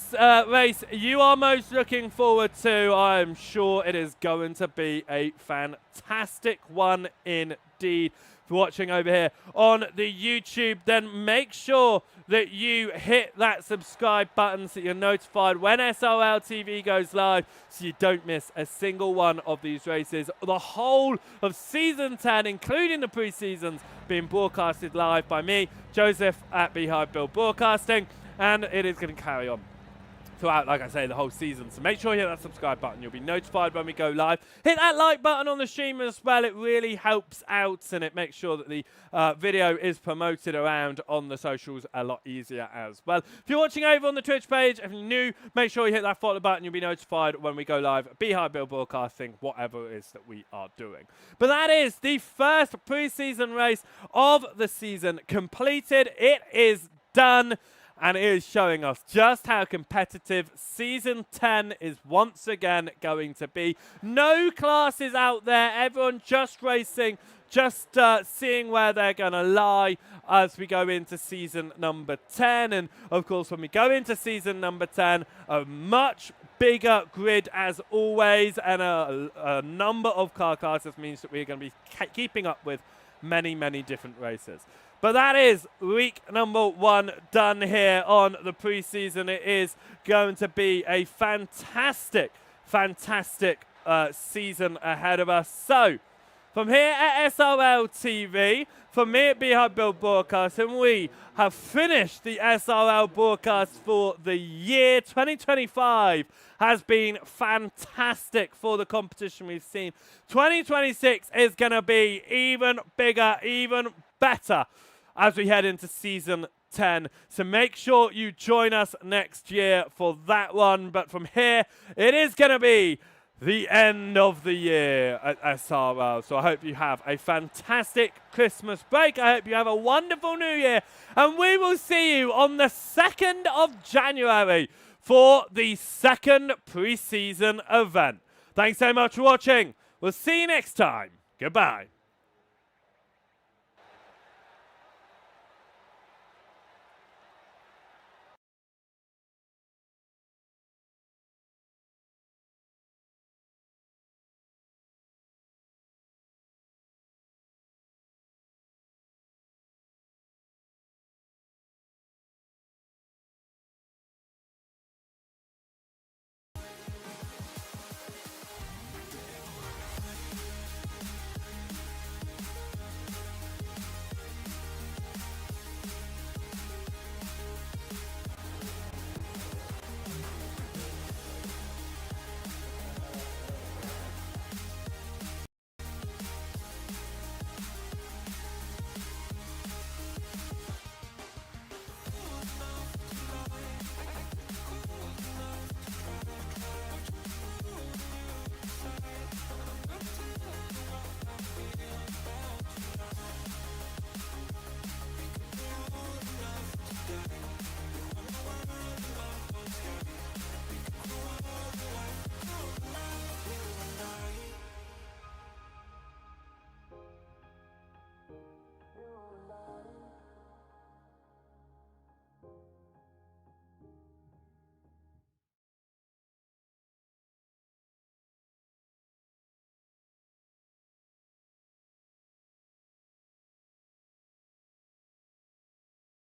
race you are most looking forward to, I'm sure it is going to be a fantastic one indeed. If you're watching over here on the YouTube, then make sure that you hit that subscribe button so you're notified when SRL TV goes live, so you don't miss a single one of these races. The whole of Season 10, including the pre-seasons, being broadcasted live by me, Joseph, at BeehiveBill Broadcasting, and it is going to carry on throughout, like I say, the whole season. So make sure you hit that subscribe button. You'll be notified when we go live. Hit that like button on the stream as well. It really helps out, and it makes sure that the video is promoted around on the socials a lot easier as well. If you're watching over on the Twitch page, if you're new, make sure you hit that follow button. You'll be notified when we go live. BeehiveBill Broadcasting, whatever it is that we are doing. But that is the first pre-season race of the season completed. It is done. And it is showing us just how competitive Season 10 is once again going to be. No classes out there. Everyone just racing, just seeing where they're going to lie as we go into Season number 10. And, of course, when we go into Season number 10, a much bigger grid as always, and a number of car classes means that we're going to be keeping up with many, many different races. But that is week number 1 done here on the preseason. It is going to be a fantastic, fantastic season ahead of us. So, from here at SRL TV, from me at BeehiveBill Broadcasting, we have finished the SRL broadcast for the year. 2025 has been fantastic for the competition we've seen. 2026 is going to be even bigger, even better as we head into Season 10. So make sure you join us next year for that one. But from here, it is going to be the end of the year at SRL. So I hope you have a fantastic Christmas break. I hope you have a wonderful New Year. And we will see you on the 2nd of January for the second preseason event. Thanks so much for watching. We'll see you next time. Goodbye.